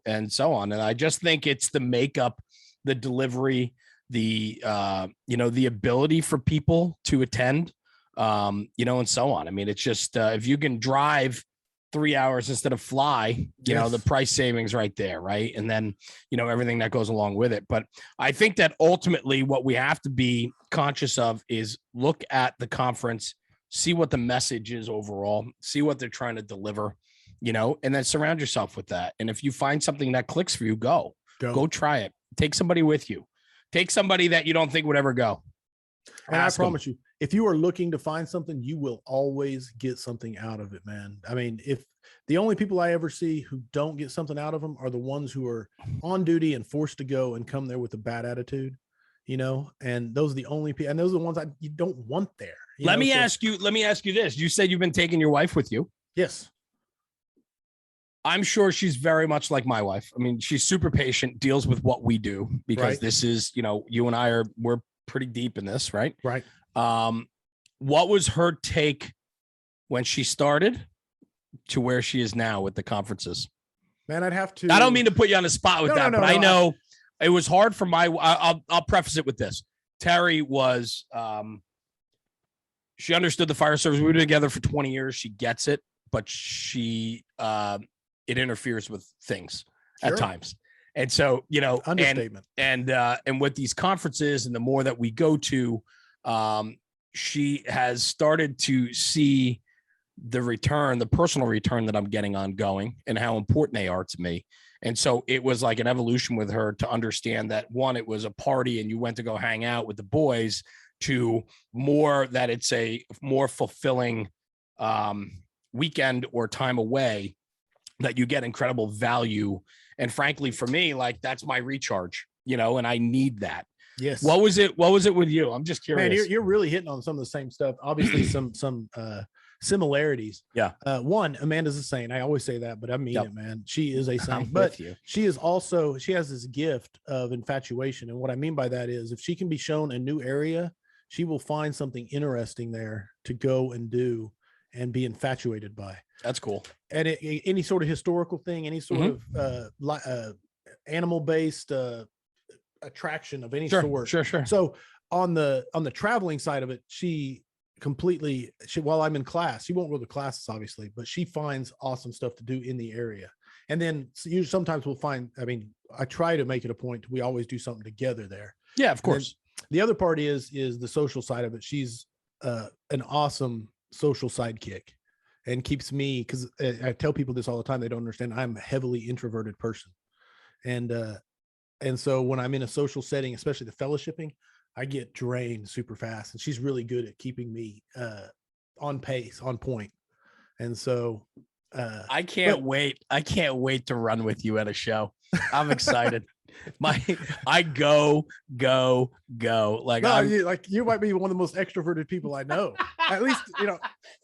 and so on. And I just think it's the makeup, the delivery, the the ability for people to attend, and so on. I mean, it's just if you can drive 3 hours instead of fly, the price savings right there, right? And then everything that goes along with it. But I think that ultimately what we have to be conscious of is look at the conference, see what the message is overall, see what they're trying to deliver, and then surround yourself with that. And if you find something that clicks for you, go try it. Take somebody with you. Take somebody that you don't think would ever go. And I promise you, if you are looking to find something, you will always get something out of it, man. I mean, if the only people I ever see who don't get something out of them are the ones who are on duty and forced to go and come there with a bad attitude, and those are the only people, and those are the ones you don't want there. Let me ask you this. You said you've been taking your wife with you. Yes. I'm sure she's very much like my wife. I mean, she's super patient, deals with what we do because this is, you and we're pretty deep in this, right? Right. What was her take when she started to where she is now with the conferences? Man, I don't mean to put you on the spot with that, but I know it was hard for I'll preface it with this. Terry was, she understood the fire service. We were together for 20 years. She gets it, but she, it interferes with things at times. And so, understatement. And with these conferences and the more that we go to, she has started to see the personal return that I'm getting ongoing and how important they are to me. And so it was like an evolution with her to understand that one, it was a party and you went to go hang out with the boys, to more that it's a more fulfilling weekend or time away that you get incredible value. And frankly, for me, like that's my recharge, and I need that. Yes. What was it with you? I'm just curious. Man, you're really hitting on some of the same stuff. Obviously some similarities. Yeah. One, Amanda's a saint. I always say that, but I mean it, man. She is a saint, I'm but with you. she has this gift of infatuation. And what I mean by that is if she can be shown a new area, she will find something interesting there to go and do and be infatuated by. That's cool. And any sort of historical thing, any sort of animal-based attraction of any sort. Sure. So on the traveling side of it, she while I'm in class, she won't go to classes obviously, but she finds awesome stuff to do in the area. And then sometimes we'll find, I try to make it a point. We always do something together there. Yeah, of course. The other part is the social side of it. She's an awesome social sidekick and keeps me, because I tell people this all the time. They don't understand. I'm a heavily introverted person. And so when I'm in a social setting, especially the fellowshipping, I get drained super fast, and she's really good at keeping me on pace, on point. And so I can't wait to run with you at a show. I'm excited. I go. Like, you might be one of the most extroverted people I know, at least,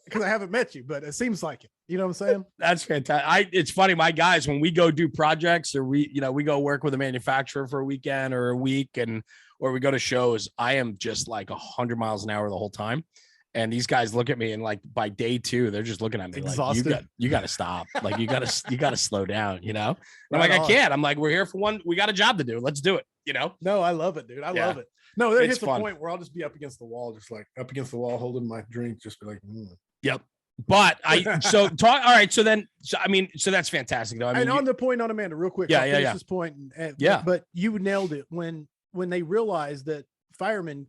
because I haven't met you, but it seems like it, you know what I'm saying? That's fantastic. It's funny. My guys, when we go do projects or we go work with a manufacturer for a weekend or a week or we go to shows, I am just like 100 miles an hour the whole time. And these guys look at me and like by day 2, they're just looking at me exhausted. Like, you got to stop. Like you got to slow down, And I'm like, I can't. I'm like, we're here for one. We got a job to do. Let's do it. No, I love it, dude. I love it. No, there hits a point where I'll just be up against the wall, just like up against the wall, holding my drink, just be like, Yep. But so talk. All right. So that's fantastic though. And on the point on Amanda, real quick. Yeah. This point. But you nailed it when they realized that firemen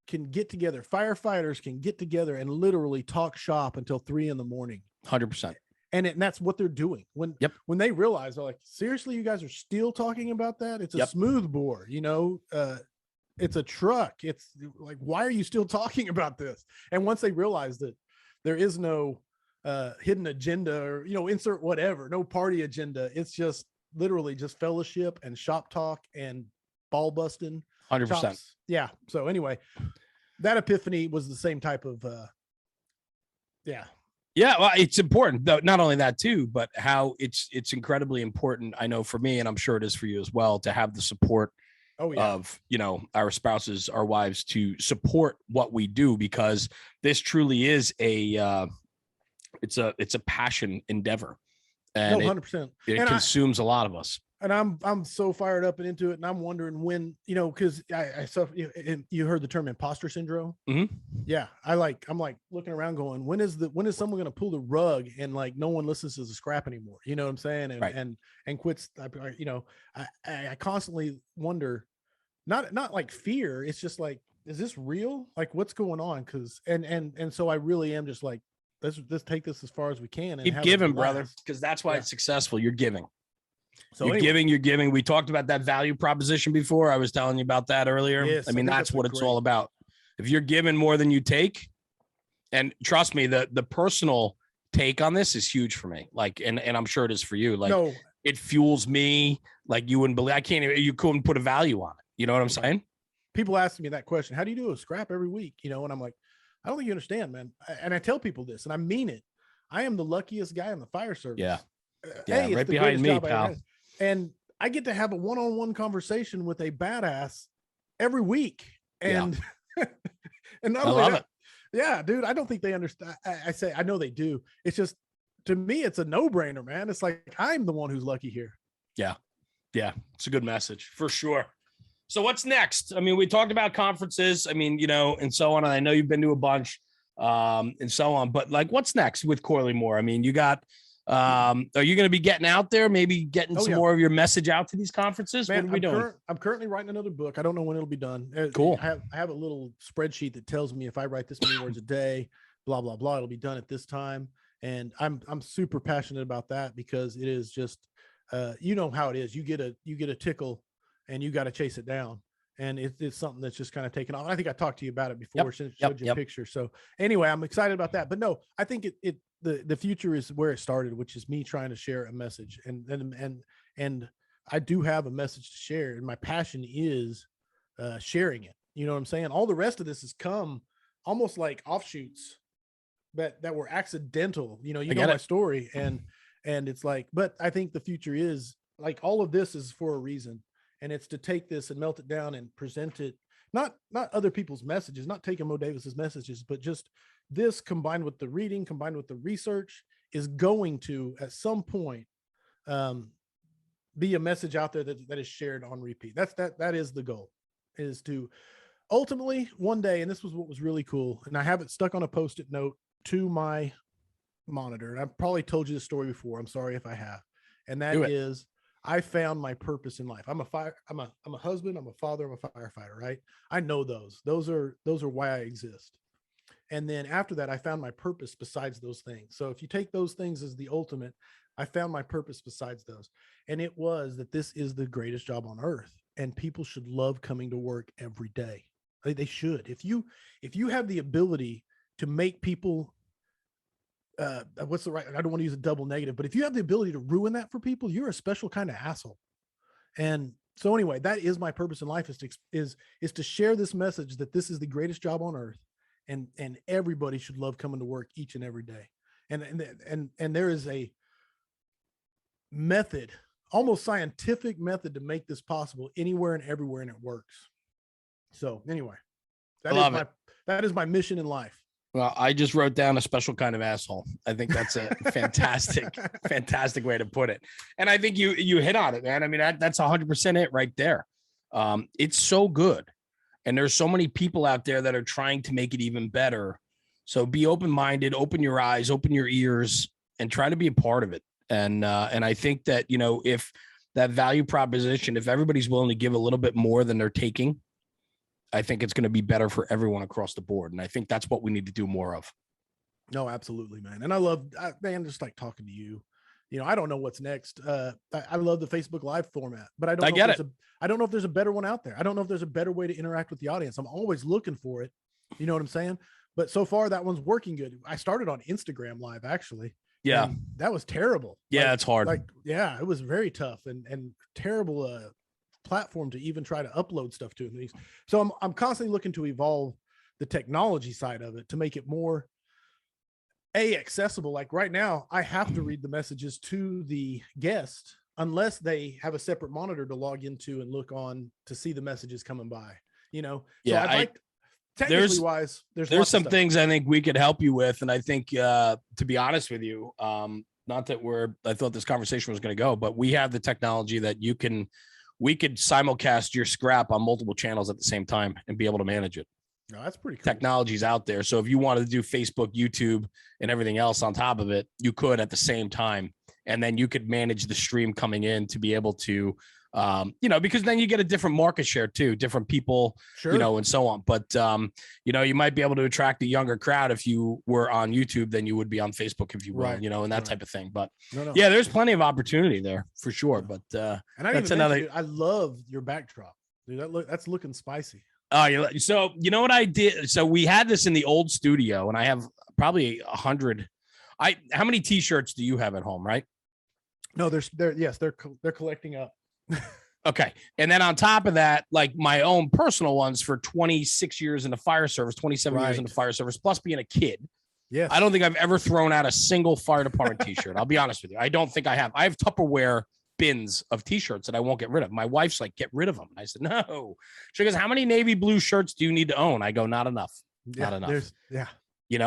can get together, firefighters can get together and literally talk shop until 3 a.m. 100%. And that's what they're doing. When they realize, they're like, seriously, you guys are still talking about that? It's a smooth bore, it's a truck. It's like, why are you still talking about this? And once they realize that there is no hidden agenda or, insert whatever, no party agenda. It's just literally just fellowship and shop talk and ball busting. 100%. Yeah. So anyway, that epiphany was the same type of, Yeah, well, it's important though. Not only that too, but how it's incredibly important. I know for me, and I'm sure it is for you as well, to have the support Oh yeah. of, our spouses, our wives, to support what we do, because this truly is it's a passion endeavor, and No, 100%. it consumes a lot of us. And I'm so fired up and into it, and I'm wondering when, because I suffer. You heard the term imposter syndrome. Mm-hmm. Yeah, I'm like looking around, going, when is someone going to pull the rug and like no one listens to the scrap anymore? You know what I'm saying? And right. and quits. I constantly wonder, not like fear. It's just like, is this real? Like, what's going on? Because and so I really am just like, let's take this as far as we can and keep giving, brother, because that's why it's successful. You're giving. So you're giving. We talked about that value proposition before. I was telling you about that earlier. Yes, I mean, that's what it's all about. If you're giving more than you take, and trust me, the personal take on this is huge for me. Like, and I'm sure it is for you. Like, it fuels me like you wouldn't believe. You couldn't put a value on it. You know what I'm saying? People ask me that question. How do you do a scrap every week? And I'm like, I don't think you understand, man. And I tell people this, and I mean it. I am the luckiest guy in the fire service. Yeah. Hey, right behind me, pal. And I get to have a one-on-one conversation with a badass every week. And, and not I love it. Yeah, dude, I don't think they understand. I know they do. It's just, to me, it's a no-brainer, man. It's like, I'm the one who's lucky here. Yeah. Yeah. It's a good message for sure. So what's next? I mean, we talked about conferences, and so on. And I know you've been to a bunch, and so on, but like, what's next with Corley Moore? I mean, you got, are you going to be getting out there, maybe getting some more of your message out to these conferences? Man, what are we doing? I'm currently writing another book. I don't know when it'll be done. Cool. I have a little spreadsheet that tells me if I write this many words a day, blah, blah, blah, it'll be done at this time. And I'm super passionate about that, because it is just, you know how it is. You get a tickle and you got to chase it down. And it's something that's just kind of taken off. I think I talked to you about it before, showed you a picture. So anyway, I'm excited about that. But no, I think the future is where it started, which is me trying to share a message. And I do have a message to share, and my passion is sharing it. You know what I'm saying? All the rest of this has come almost like offshoots that were accidental. You know my story, and it's like, but I think the future is like, all of this is for a reason. And it's to take this and melt it down and present it, not other people's messages, not taking Mo Davis's messages, but just this combined with the reading, combined with the research, is going to, at some point, be a message out there that is shared on repeat. That is the goal, is to ultimately one day, and this was what was really cool, and I have it stuck on a Post-it note to my monitor. And I've probably told you this story before. I'm sorry if I have. And that is, I found my purpose in life. I'm a husband, I'm a father, I'm a firefighter, right? I know those are why I exist. And then after that, I found my purpose besides those things. So if you take those things as the ultimate, I found my purpose besides those. And it was that this is the greatest job on earth, and people should love coming to work every day. They should. If you have the ability to make people, I don't want to use a double negative, but if you have the ability to ruin that for people, you're a special kind of asshole. And so anyway, that is my purpose in life, is to share this message that this is the greatest job on earth, and everybody should love coming to work each and every day. And there is a method, almost scientific method, to make this possible anywhere and everywhere, and it works. So anyway, that is my mission in life. Well, I just wrote down a special kind of asshole. I think that's a fantastic way to put it. And I think you hit on it, man. I mean, that's 100% it right there. It's so good. And there's so many people out there that are trying to make it even better. So be open-minded, open your eyes, open your ears, and try to be a part of it. And I think that, if that value proposition, if everybody's willing to give a little bit more than they're taking, I think it's going to be better for everyone across the board. And I think that's what we need to do more of. No, absolutely, man. And man, just like talking to you, I don't know what's next. I love the Facebook Live format, but I don't know if there's a better one out there. I don't know if there's a better way to interact with the audience. I'm always looking for it. You know what I'm saying? But so far that one's working good. I started on Instagram Live, actually. Yeah. That was terrible. Yeah. It's hard. It was very tough and terrible, platform to even try to upload stuff to these. So I'm constantly looking to evolve the technology side of it to make it more accessible. Like right now, I have to read the messages to the guest unless they have a separate monitor to log into and look on to see the messages coming by, So Yeah, I'd like, technically wise, there's some things I think we could help you with. And I think, to be honest with you, not that I thought this conversation was going to go, but we have the technology that we could simulcast your scrap on multiple channels at the same time and be able to manage it. No, that's pretty cool. Technology's out there. So if you wanted to do Facebook, YouTube, and everything else on top of it, you could at the same time. And then you could manage the stream coming in to be able to, because then you get a different market share too, different people, sure. and so on. But, you might be able to attract a younger crowd if you were on YouTube than you would be on Facebook, if you will, right. And that type of thing. But no. Yeah, there's plenty of opportunity there for sure. But, and that's another, dude, I love your backdrop, dude. That's looking spicy. Oh, so you know what I did? So we had this in the old studio, and I have probably 100. How many T-shirts do you have at home, right? No, they're collecting up. Okay. And then on top of that, like my own personal ones for 26 years in the fire service, 27 years in the fire service, plus being a kid. Yes. I don't think I've ever thrown out a single fire department T-shirt. I'll be honest with you. I don't think I have. I have Tupperware bins of T-shirts that I won't get rid of. My wife's like, get rid of them. And I said, no. She goes, how many navy blue shirts do you need to own? I go, not enough. Not enough. Yeah.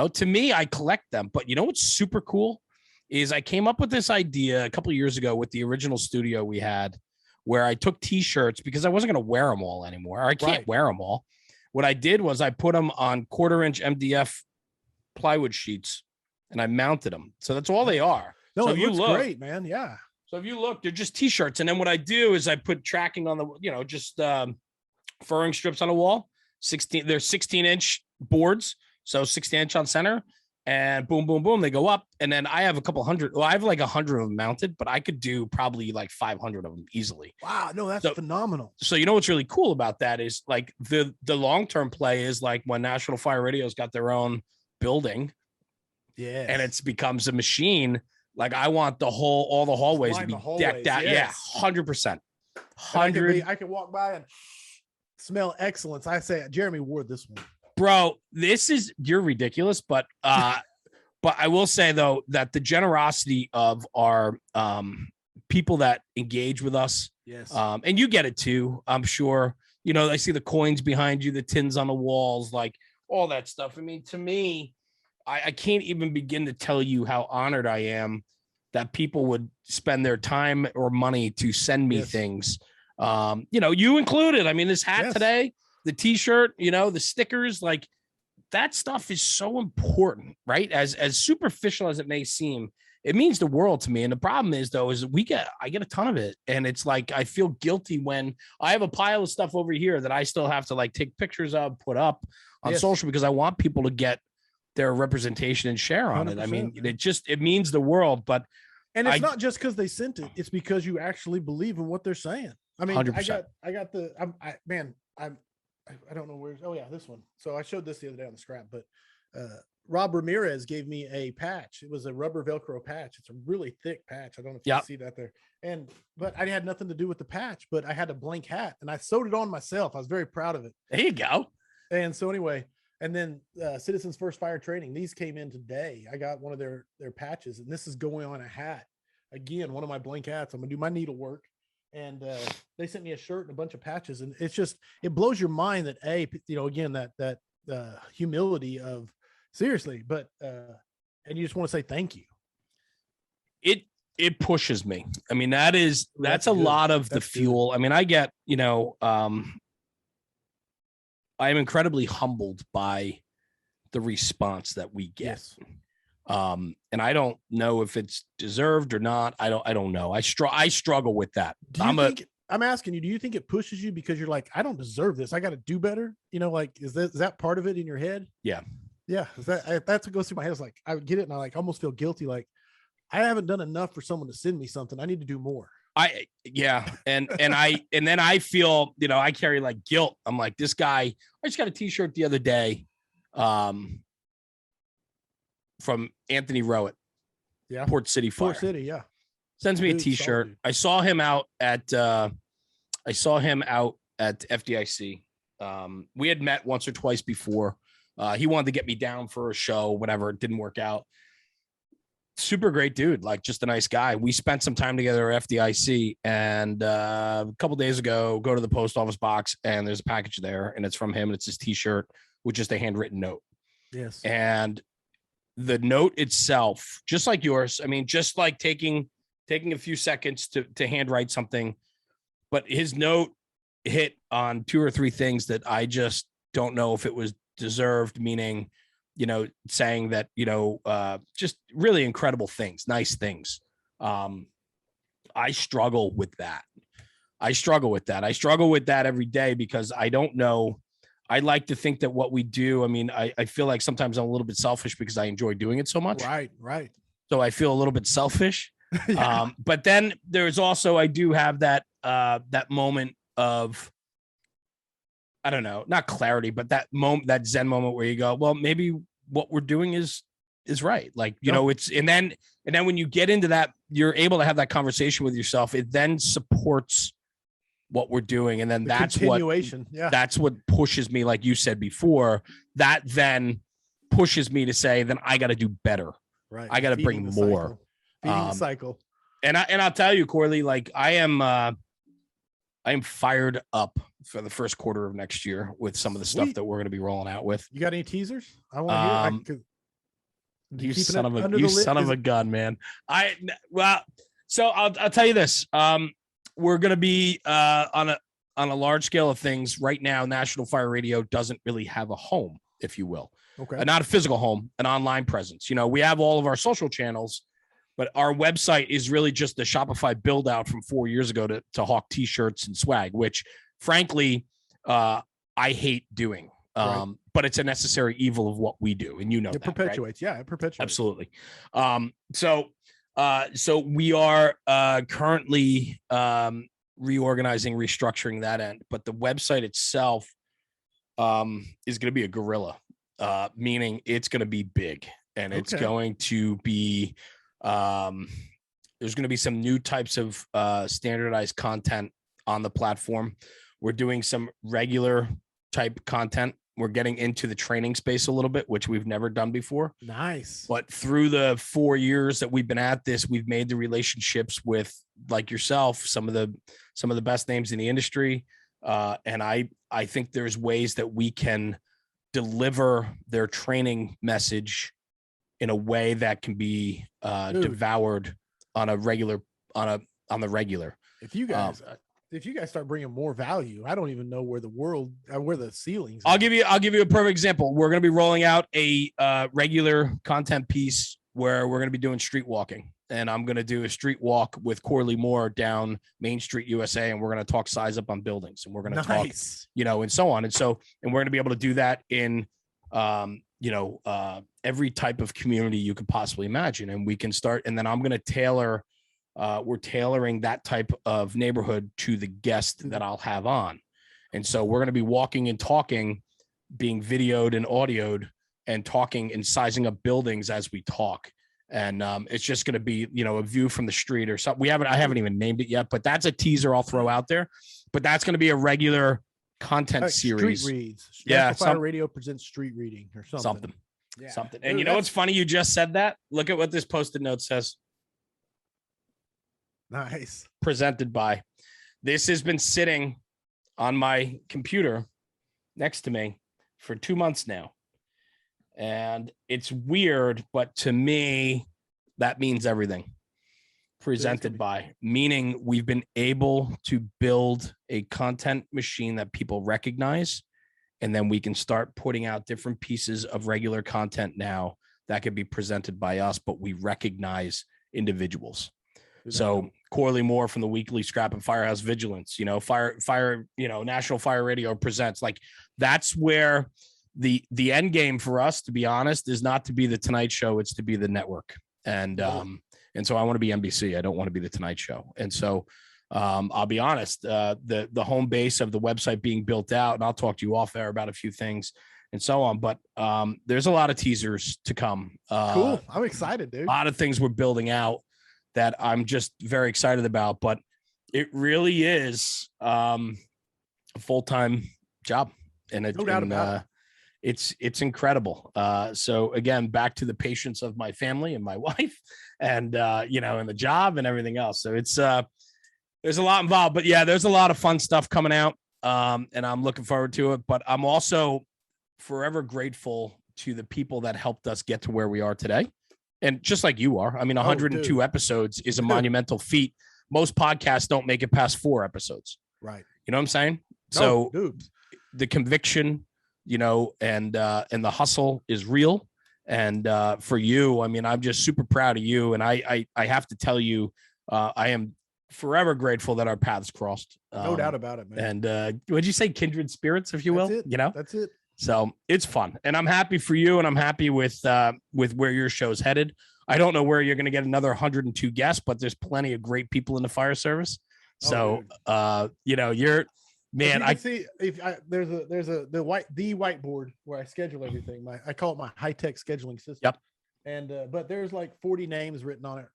To me, I collect them. But you know what's super cool is I came up with this idea a couple of years ago with the original studio we had, where I took T-shirts because I wasn't going to wear them all anymore. I can't wear them all. What I did was I put them on 1/4-inch MDF plywood sheets and I mounted them. So that's all they are. No, so it looks great, man. Yeah. So if you look, they're just T-shirts. And then what I do is I put tracking on the, just furring strips on the wall. They're 16-inch boards. So 16-inch on center. And boom, boom, boom, they go up. And then I have a couple hundred. Well, I have like 100 of them mounted, but I could do probably like 500 of them easily. Wow, no, that's phenomenal. So what's really cool about that is like the long-term play is like when National Fire Radio's got their own building, and it becomes a machine. Like I want all the hallways to be decked out. Yes. Yeah, 100%. 100. I can walk by and smell excellence. I say Jeremy wore this one. Bro, you're ridiculous, but I will say though that the generosity of our people that engage with us, yes, and you get it too, I'm sure. I see the coins behind you, the tins on the walls, like all that stuff. I mean, to me, I can't even begin to tell you how honored I am that people would spend their time or money to send me things. You included. I mean, this hat today. The T-shirt, the stickers, like that stuff is so important, right? As superficial as it may seem, it means the world to me. And the problem is though, is I get a ton of it. And it's like, I feel guilty when I have a pile of stuff over here that I still have to like take pictures of, put up on social, because I want people to get their representation and share on it. I mean, it means the world, and it's not just because they sent it. It's because you actually believe in what they're saying. I mean, 100%. I don't know where. Oh yeah, this one. So I showed this the other day on the scrap, but Rob Ramirez gave me a patch. It was a rubber Velcro patch. It's a really thick patch. I don't know if you can see that there. But I had nothing to do with the patch, but I had a blank hat and I sewed it on myself. I was very proud of it. There you go. And so anyway, and then Citizens First Fire Training, these came in today. I got one of their patches, and this is going on a hat. Again, one of my blank hats. I'm gonna do my needlework. And they sent me a shirt and a bunch of patches, and it blows your mind that again, that humility of seriously, but and you just want to say thank you. It pushes me. I mean, that's a lot of the fuel. I mean, I get, I am incredibly humbled by the response that we get. Yes. And I don't know if it's deserved or not. I don't know. I struggle with that. I'm asking you, do you think it pushes you because you're like, I don't deserve this, I got to do better? Like, is that part of it in your head? Yeah. That's what goes through my head. It's like, I would get it. And I almost feel guilty. Like I haven't done enough for someone to send me something. I need to do more. And then I feel, I carry like guilt. I'm like, this guy, I just got a T-shirt the other day, from Anthony Rowett, Port City Fire. Port City, yeah. Sends me a T-shirt. I saw him out at FDIC. We had met once or twice before. He wanted to get me down for a show, whatever. It didn't work out. super great dude, like just a nice guy. We spent some time together at FDIC, and a couple days ago, go to the post office box, and there's a package there, and it's from him, and it's his T-shirt with just a handwritten note. Yes. And the note itself, just like yours, I mean, just like taking a few seconds to handwrite something, but his note hit on 2 or 3 things that I just don't know if it was deserved, meaning, saying that, just really incredible things, nice things. I struggle with that. I struggle with that every day because I don't know. I like to think that what we do, I mean, I feel like sometimes I'm a little bit selfish because I enjoy doing it so much. Right. So I feel a little bit selfish. Yeah. But then there's also, I do have that moment of, I don't know, not clarity, but that moment, that Zen moment where you go, well, maybe what we're doing is right. Like, it's, and then when you get into that, you're able to have that conversation with yourself. It then supports what we're doing. And then that's what pushes me. Like you said before, that then pushes me to say, then I got to do better. Right. I got to bring more. Feeding the cycle. And I'll tell you, Corley, like I am fired up for the first quarter of next year with some of the stuff that we're going to be rolling out with. You got any teasers? I want to hear. You son of a gun, man. So I'll tell you this. We're going to be on a large scale of things right now. National Fire Radio doesn't really have a home, if you will. Okay. Not a physical home, an online presence. We have all of our social channels, but our website is really just the Shopify build out from 4 years ago to hawk T-shirts and swag, which frankly, I hate doing. But it's a necessary evil of what we do. And it perpetuates. Right? Yeah, it perpetuates. Absolutely. So we are currently reorganizing, restructuring that end, but the website itself is going to be a gorilla, meaning it's going to be big, and it's going to be there's going to be some new types of standardized content on the platform. We're doing some regular type content. We're getting into the training space a little bit, which we've never done before. Nice. But through the 4 years that we've been at this, we've made the relationships with, like yourself, some of the best names in the industry. And I think there's ways that we can deliver their training message in a way that can be devoured on the regular. If you guys start bringing more value, I don't even know where the ceilings are. I'll give you a perfect example. We're going to be rolling out a regular content piece where we're going to be doing street walking, and I'm going to do a street walk with Corley Moore down Main Street, USA. And we're going to talk size up on buildings, and we're going to talk, and so on. And we're going to be able to do that in, every type of community you could possibly imagine. And we can start, and then I'm going to we're tailoring that type of neighborhood to the guest that I'll have on. And so we're going to be walking and talking, being videoed and audioed, and talking and sizing up buildings as we talk. And it's just going to be, a view from the street or something. I haven't even named it yet, but that's a teaser I'll throw out there. But that's going to be a regular content series. Street reads. Yeah. Fire Radio presents street reading or something. Yeah. Something. And what's funny? You just said that. Look at what this Post-it note says. Nice. Presented by. This has been sitting on my computer next to me for 2 months now. And it's weird, but to me, that means everything. Presented by, meaning we've been able to build a content machine that people recognize. And then we can start putting out different pieces of regular content now that could be presented by us, but we recognize individuals. So Corley Moore from the weekly scrap and Firehouse Vigilance, National Fire Radio presents. Like, that's where the end game for us, to be honest, is not to be the Tonight Show. It's to be the network. And so I want to be NBC. I don't want to be the Tonight Show. And so I'll be honest, the home base of the website being built out, and I'll talk to you off air about a few things and so on. But there's a lot of teasers to come. Cool. I'm excited, dude. A lot of things we're building out that I'm just very excited about, but it really is a full-time job. And no doubt about it. it's incredible. So again, back to the patience of my family and my wife and, and the job and everything else. So it's, there's a lot involved, but yeah, there's a lot of fun stuff coming out. And I'm looking forward to it, but I'm also forever grateful to the people that helped us get to where we are today. And just like you are, I mean, 102 episodes is a monumental feat. Most podcasts don't make it past 4 episodes. Right. You know what I'm saying? So the conviction, and the hustle is real. And for you, I mean, I'm just super proud of you. And I have to tell you, I am forever grateful that our paths crossed. No doubt about it, man. And what'd you say? Kindred spirits, if you will. That's it. So it's fun, and I'm happy for you, and I'm happy with where your show's headed. I don't know where you're going to get another 102 guests, but there's plenty of great people in the fire service. So, you're, man. I see if there's the whiteboard where I schedule everything. I call it my high-tech scheduling system. Yep. And but there's like 40 names written on it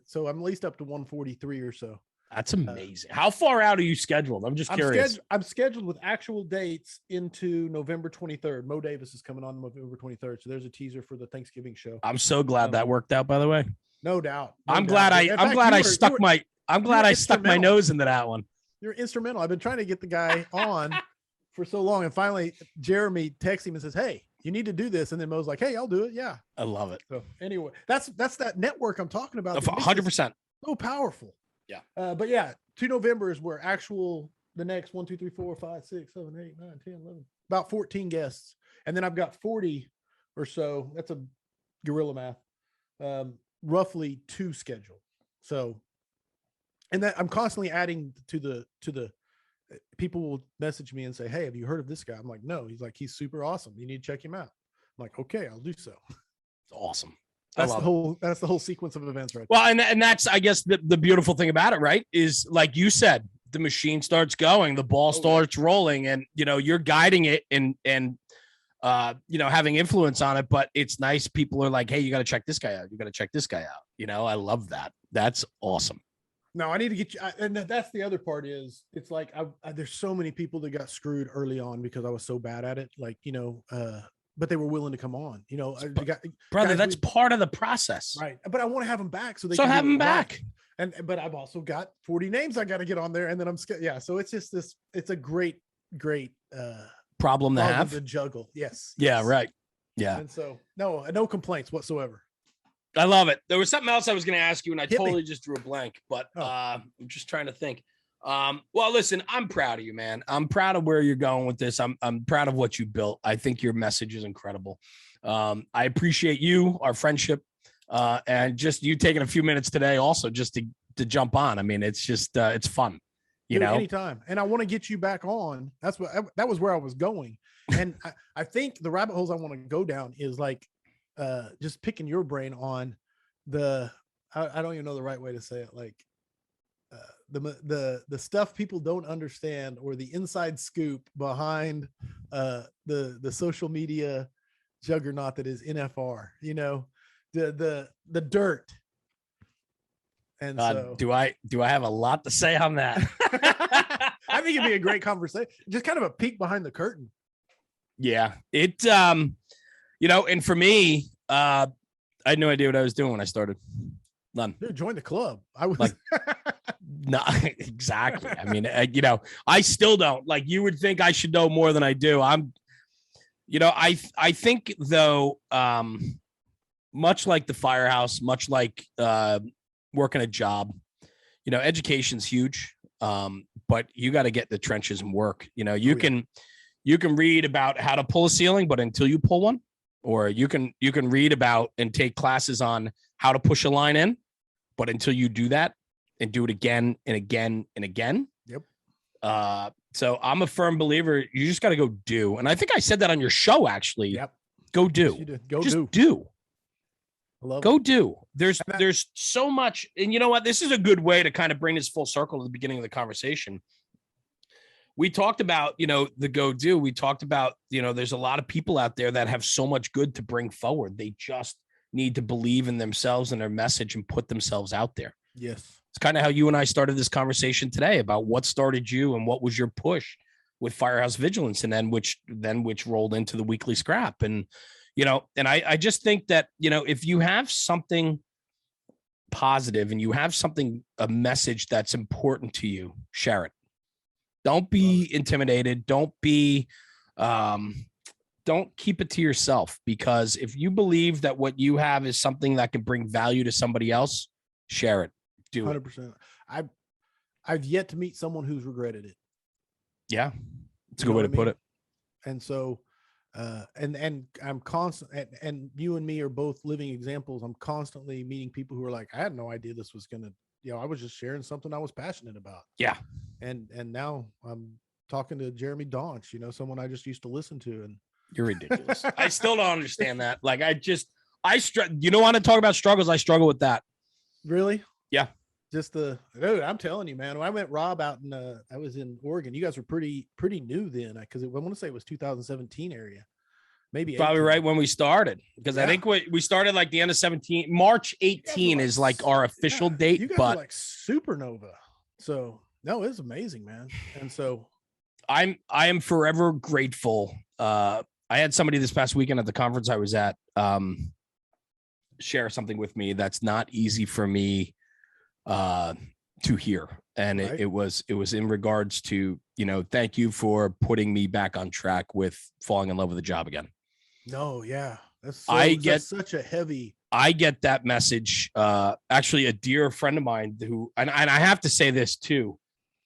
so I'm at least up to 143 or so. That's amazing. How far out are you scheduled? I'm just curious. I'm scheduled with actual dates into November 23rd. Mo Davis is coming on November 23rd. So there's a teaser for the Thanksgiving show. I'm so glad that worked out, by the way. No doubt. I'm glad I stuck my nose into that one. You're instrumental. I've been trying to get the guy on for so long. And finally, Jeremy texts him and says, "Hey, you need to do this." And then Mo's like, "Hey, I'll do it." Yeah. I love it. So anyway, that's that network I'm talking about. 100%. So powerful. Yeah. But yeah, 2 November is where the next 1, 2, 3, 4, 5, 6, 7, 8, 9, 10, 11, about 14 guests. And then I've got 40 or so. That's a guerrilla math. Roughly 2 scheduled. So, and that I'm constantly adding to the people will message me and say, "Hey, have you heard of this guy?" I'm like, "No." He's like, "He's super awesome. You need to check him out." I'm like, "Okay, I'll do so." It's awesome. That's the whole sequence of events, right? Well, and that's, I guess, the beautiful thing about it, right? Is like you said, the machine starts going, the ball starts rolling, and you're guiding it and having influence on it. But it's nice. People are like, "Hey, you got to check this guy out. You got to check this guy out." I love that. That's awesome. No, I need to get you. And that's the other part is it's like there's so many people that got screwed early on because I was so bad at it. Like, but they were willing to come on, brother. That's part of the process, right? But I want to have them back, so have them back. Right. But I've also got 40 names I got to get on there, and then So it's just this. It's a great problem to have to juggle. Yes. Yeah. Right. Yeah. And so no complaints whatsoever. I love it. There was something else I was going to ask you, and I totally just drew a blank. But I'm just trying to think. Well, listen, I'm proud of you, man. I'm proud of where you're going with this. I'm proud of what you built. I think your message is incredible. I appreciate you, our friendship, and just you taking a few minutes today also just to jump on. I mean, it's just, it's fun, anytime. And I want to get you back on. That was where I was going. And I think the rabbit holes I want to go down is like, just picking your brain on I don't even know the right way to say it. Like, the stuff people don't understand, or the inside scoop behind the social media juggernaut that is NFR, the dirt. And so do I have a lot to say on that? I think it'd be a great conversation, just kind of a peek behind the curtain. Yeah, and for me, I had no idea what I was doing when I started. None. Dude, join the club. I was like, no, exactly. I mean, I still don't. Like, you would think I should know more than I do. I think though, much like the firehouse, much like working a job, education's huge. But you got to get in the trenches and work. You can read about how to pull a ceiling, but until you pull one, or you can read about and take classes on how to push a line in, but until you do that and do it again and again and again. Yep. So I'm a firm believer. You just got to go do. And I think I said that on your show, actually. Yep. Go do. Yes, just do. Go it. Do. There's so much. And you know what? This is a good way to kind of bring this full circle to the beginning of the conversation. We talked about, the go do. We talked about, there's a lot of people out there that have so much good to bring forward. They just need to believe in themselves and their message and put themselves out there. Yes. It's kind of how you and I started this conversation today about what started you and what was your push. with Firehouse Vigilance, and then which rolled into the weekly scrap. And, you know, and I just think that, you know, if you have something positive and you have something, a message that's important to you, share it. Don't be intimidated. Don't keep it to yourself, because if you believe that what you have is something that can bring value to somebody else, share it. Do 100%. I've yet to meet someone who's regretted it. Yeah. It's a good way to put it. And so, and I'm constant, and you and me are both living examples. I'm constantly meeting people who are like, I had no idea this was going to, you know, I was just sharing something I was passionate about. Yeah. And now I'm talking to Jeremy Daunch, you know, someone I just used to listen to. And you're ridiculous. I still don't understand that. Like, you don't want to talk about struggles. I struggle with that. Really? Yeah. Dude, I'm telling you, man, when I met Rob out in, I was in Oregon, you guys were pretty new then. Cause I want to say it was 2017 area, maybe probably 18. right when we started. Because I think we started like the end of 17, March 18 is like our official date. You guys are like supernova. So no, it's amazing, man. And so I am forever grateful. I had somebody this past weekend at the conference I was at, share something with me that's not easy for me to hear. And it was in regards to, you know, thank you for putting me back on track with falling in love with the job again. No, yeah. That's such a heavy. I get that message. Actually, a dear friend of mine who, and I have to say this too,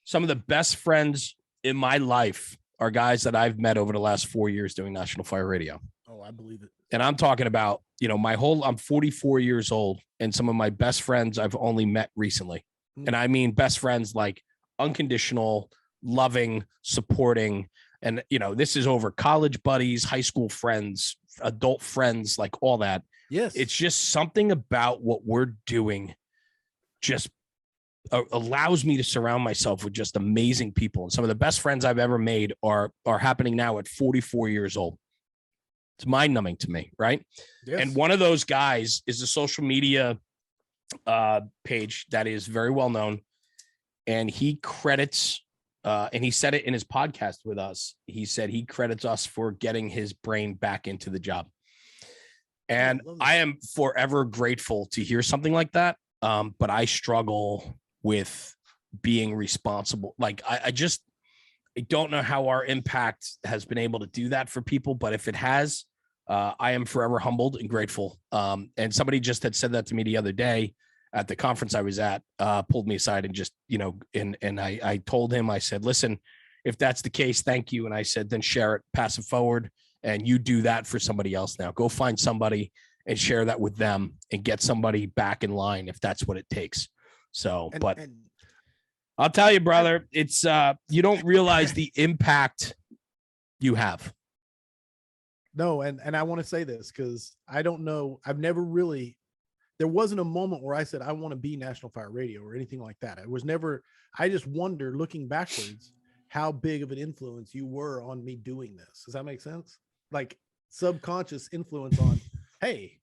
some of the best friends in my life are guys that I've met over the last 4 years doing National Fire Radio. Oh, I believe it. And I'm talking about, you know, I'm 44 years old, and some of my best friends I've only met recently. And I mean, best friends, like unconditional, loving, supporting. And, you know, this is over college buddies, high school friends, adult friends, like all that. Yes. It's just something about what we're doing just allows me to surround myself with just amazing people. And some of the best friends I've ever made are happening now at 44 years old. It's mind numbing to me. Right. Yes. And one of those guys is a social media page that is very well known. And he credits, and he said it in his podcast with us. He said he credits us for getting his brain back into the job. And I am forever grateful to hear something like that. But I struggle with being responsible. Like I don't know how our impact has been able to do that for people, but if it has, I am forever humbled and grateful. And somebody just had said that to me the other day at the conference I was at, pulled me aside and just, you know, and I told him, I said, listen, if that's the case, thank you. And I said, then share it, pass it forward. And you do that for somebody else now. Go find somebody and share that with them and get somebody back in line if that's what it takes. So, but I'll tell you, brother, it's you don't realize the impact you have. No, and I want to say this because I don't know. I've never really, there wasn't a moment where I said, I want to be National Fire Radio or anything like that. It was never, I just wonder looking backwards, how big of an influence you were on me doing this. Does that make sense? Like subconscious influence on, hey.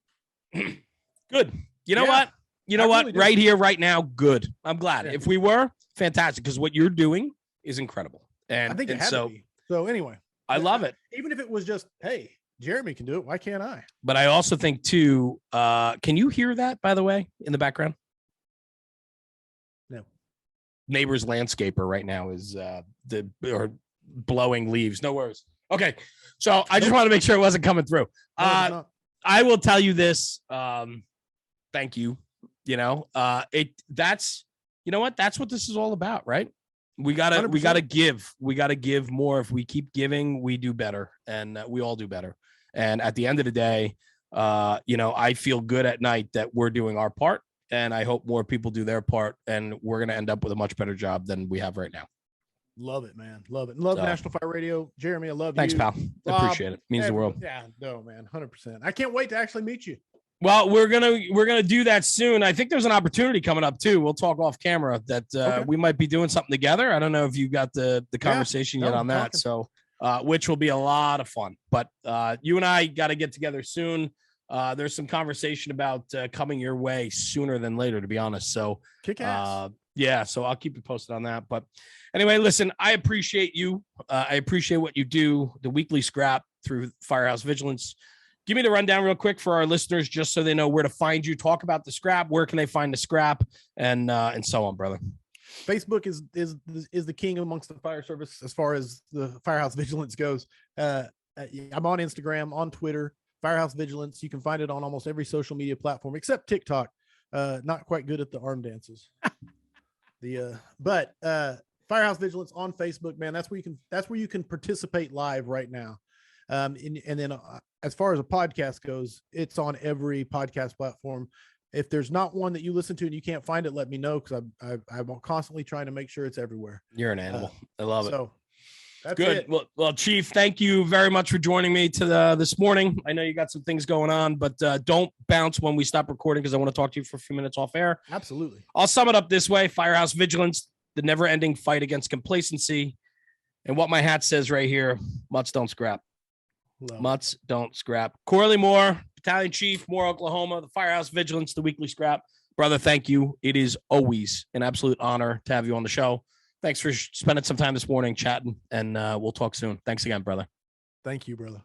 Good. You know what? You know what? Really right here, right now. Good. I'm glad. If we were, fantastic. Because what you're doing is incredible. And I think it had to be. So anyway, I love it. Even if it was just, hey, Jeremy can do it. Why can't I? But I also think too, can you hear that, by the way, in the background? No. Neighbor's landscaper right now is blowing leaves. No worries. Okay. So I just want to make sure it wasn't coming through. I will tell you this. Thank you. You know, that's, you know what, that's what this is all about, right? We gotta 100%. We gotta give more. If we keep giving, we do better, and we all do better. And at the end of the day, you know, I feel good at night that we're doing our part, and I hope more people do their part, and we're going to end up with a much better job than we have right now. Love it, man. Love it. Love National Fire Radio. Jeremy, I love Thanks, you. Thanks, pal. I appreciate it. Means the world. Yeah, no, man. 100%. I can't wait to actually meet you. Well, we're gonna do that soon. I think there's an opportunity coming up too. We'll talk off camera that we might be doing something together. I don't know if you got the conversation yet on that. So, which will be a lot of fun. But you and I got to get together soon. there's some conversation about coming your way sooner than later, to be honest. So kick ass. Yeah, so I'll keep you posted on that. But anyway, listen, I appreciate you. I appreciate what you do, the weekly scrap through Firehouse Vigilance. Give me the rundown real quick for our listeners, just so they know where to find you. Talk about the scrap. Where can they find the scrap, and so on, brother. Facebook is the king amongst the fire service as far as the Firehouse Vigilance goes. I'm on Instagram, on Twitter, Firehouse Vigilance. You can find it on almost every social media platform except TikTok. Not quite good at the arm dances. But Firehouse Vigilance on Facebook, man. That's where you can participate live right now. And then as far as a podcast goes, it's on every podcast platform. If there's not one that you listen to and you can't find it, let me know, because I'm constantly trying to make sure it's everywhere. You're an animal. I love it. So that's good. It. Well, Chief, thank you very much for joining me this morning. I know you got some things going on, but don't bounce when we stop recording, because I want to talk to you for a few minutes off air. Absolutely. I'll sum it up this way: Firehouse Vigilance, the never-ending fight against complacency, and what my hat says right here: Mutts don't scrap. Mutts don't scrap. Corley Moore, Battalion Chief, Moore, Oklahoma, the Firehouse Vigilance, the weekly scrap. Brother, thank you. It is always an absolute honor to have you on the show. Thanks for spending some time this morning chatting, and we'll talk soon. Thanks again, brother. Thank you, brother.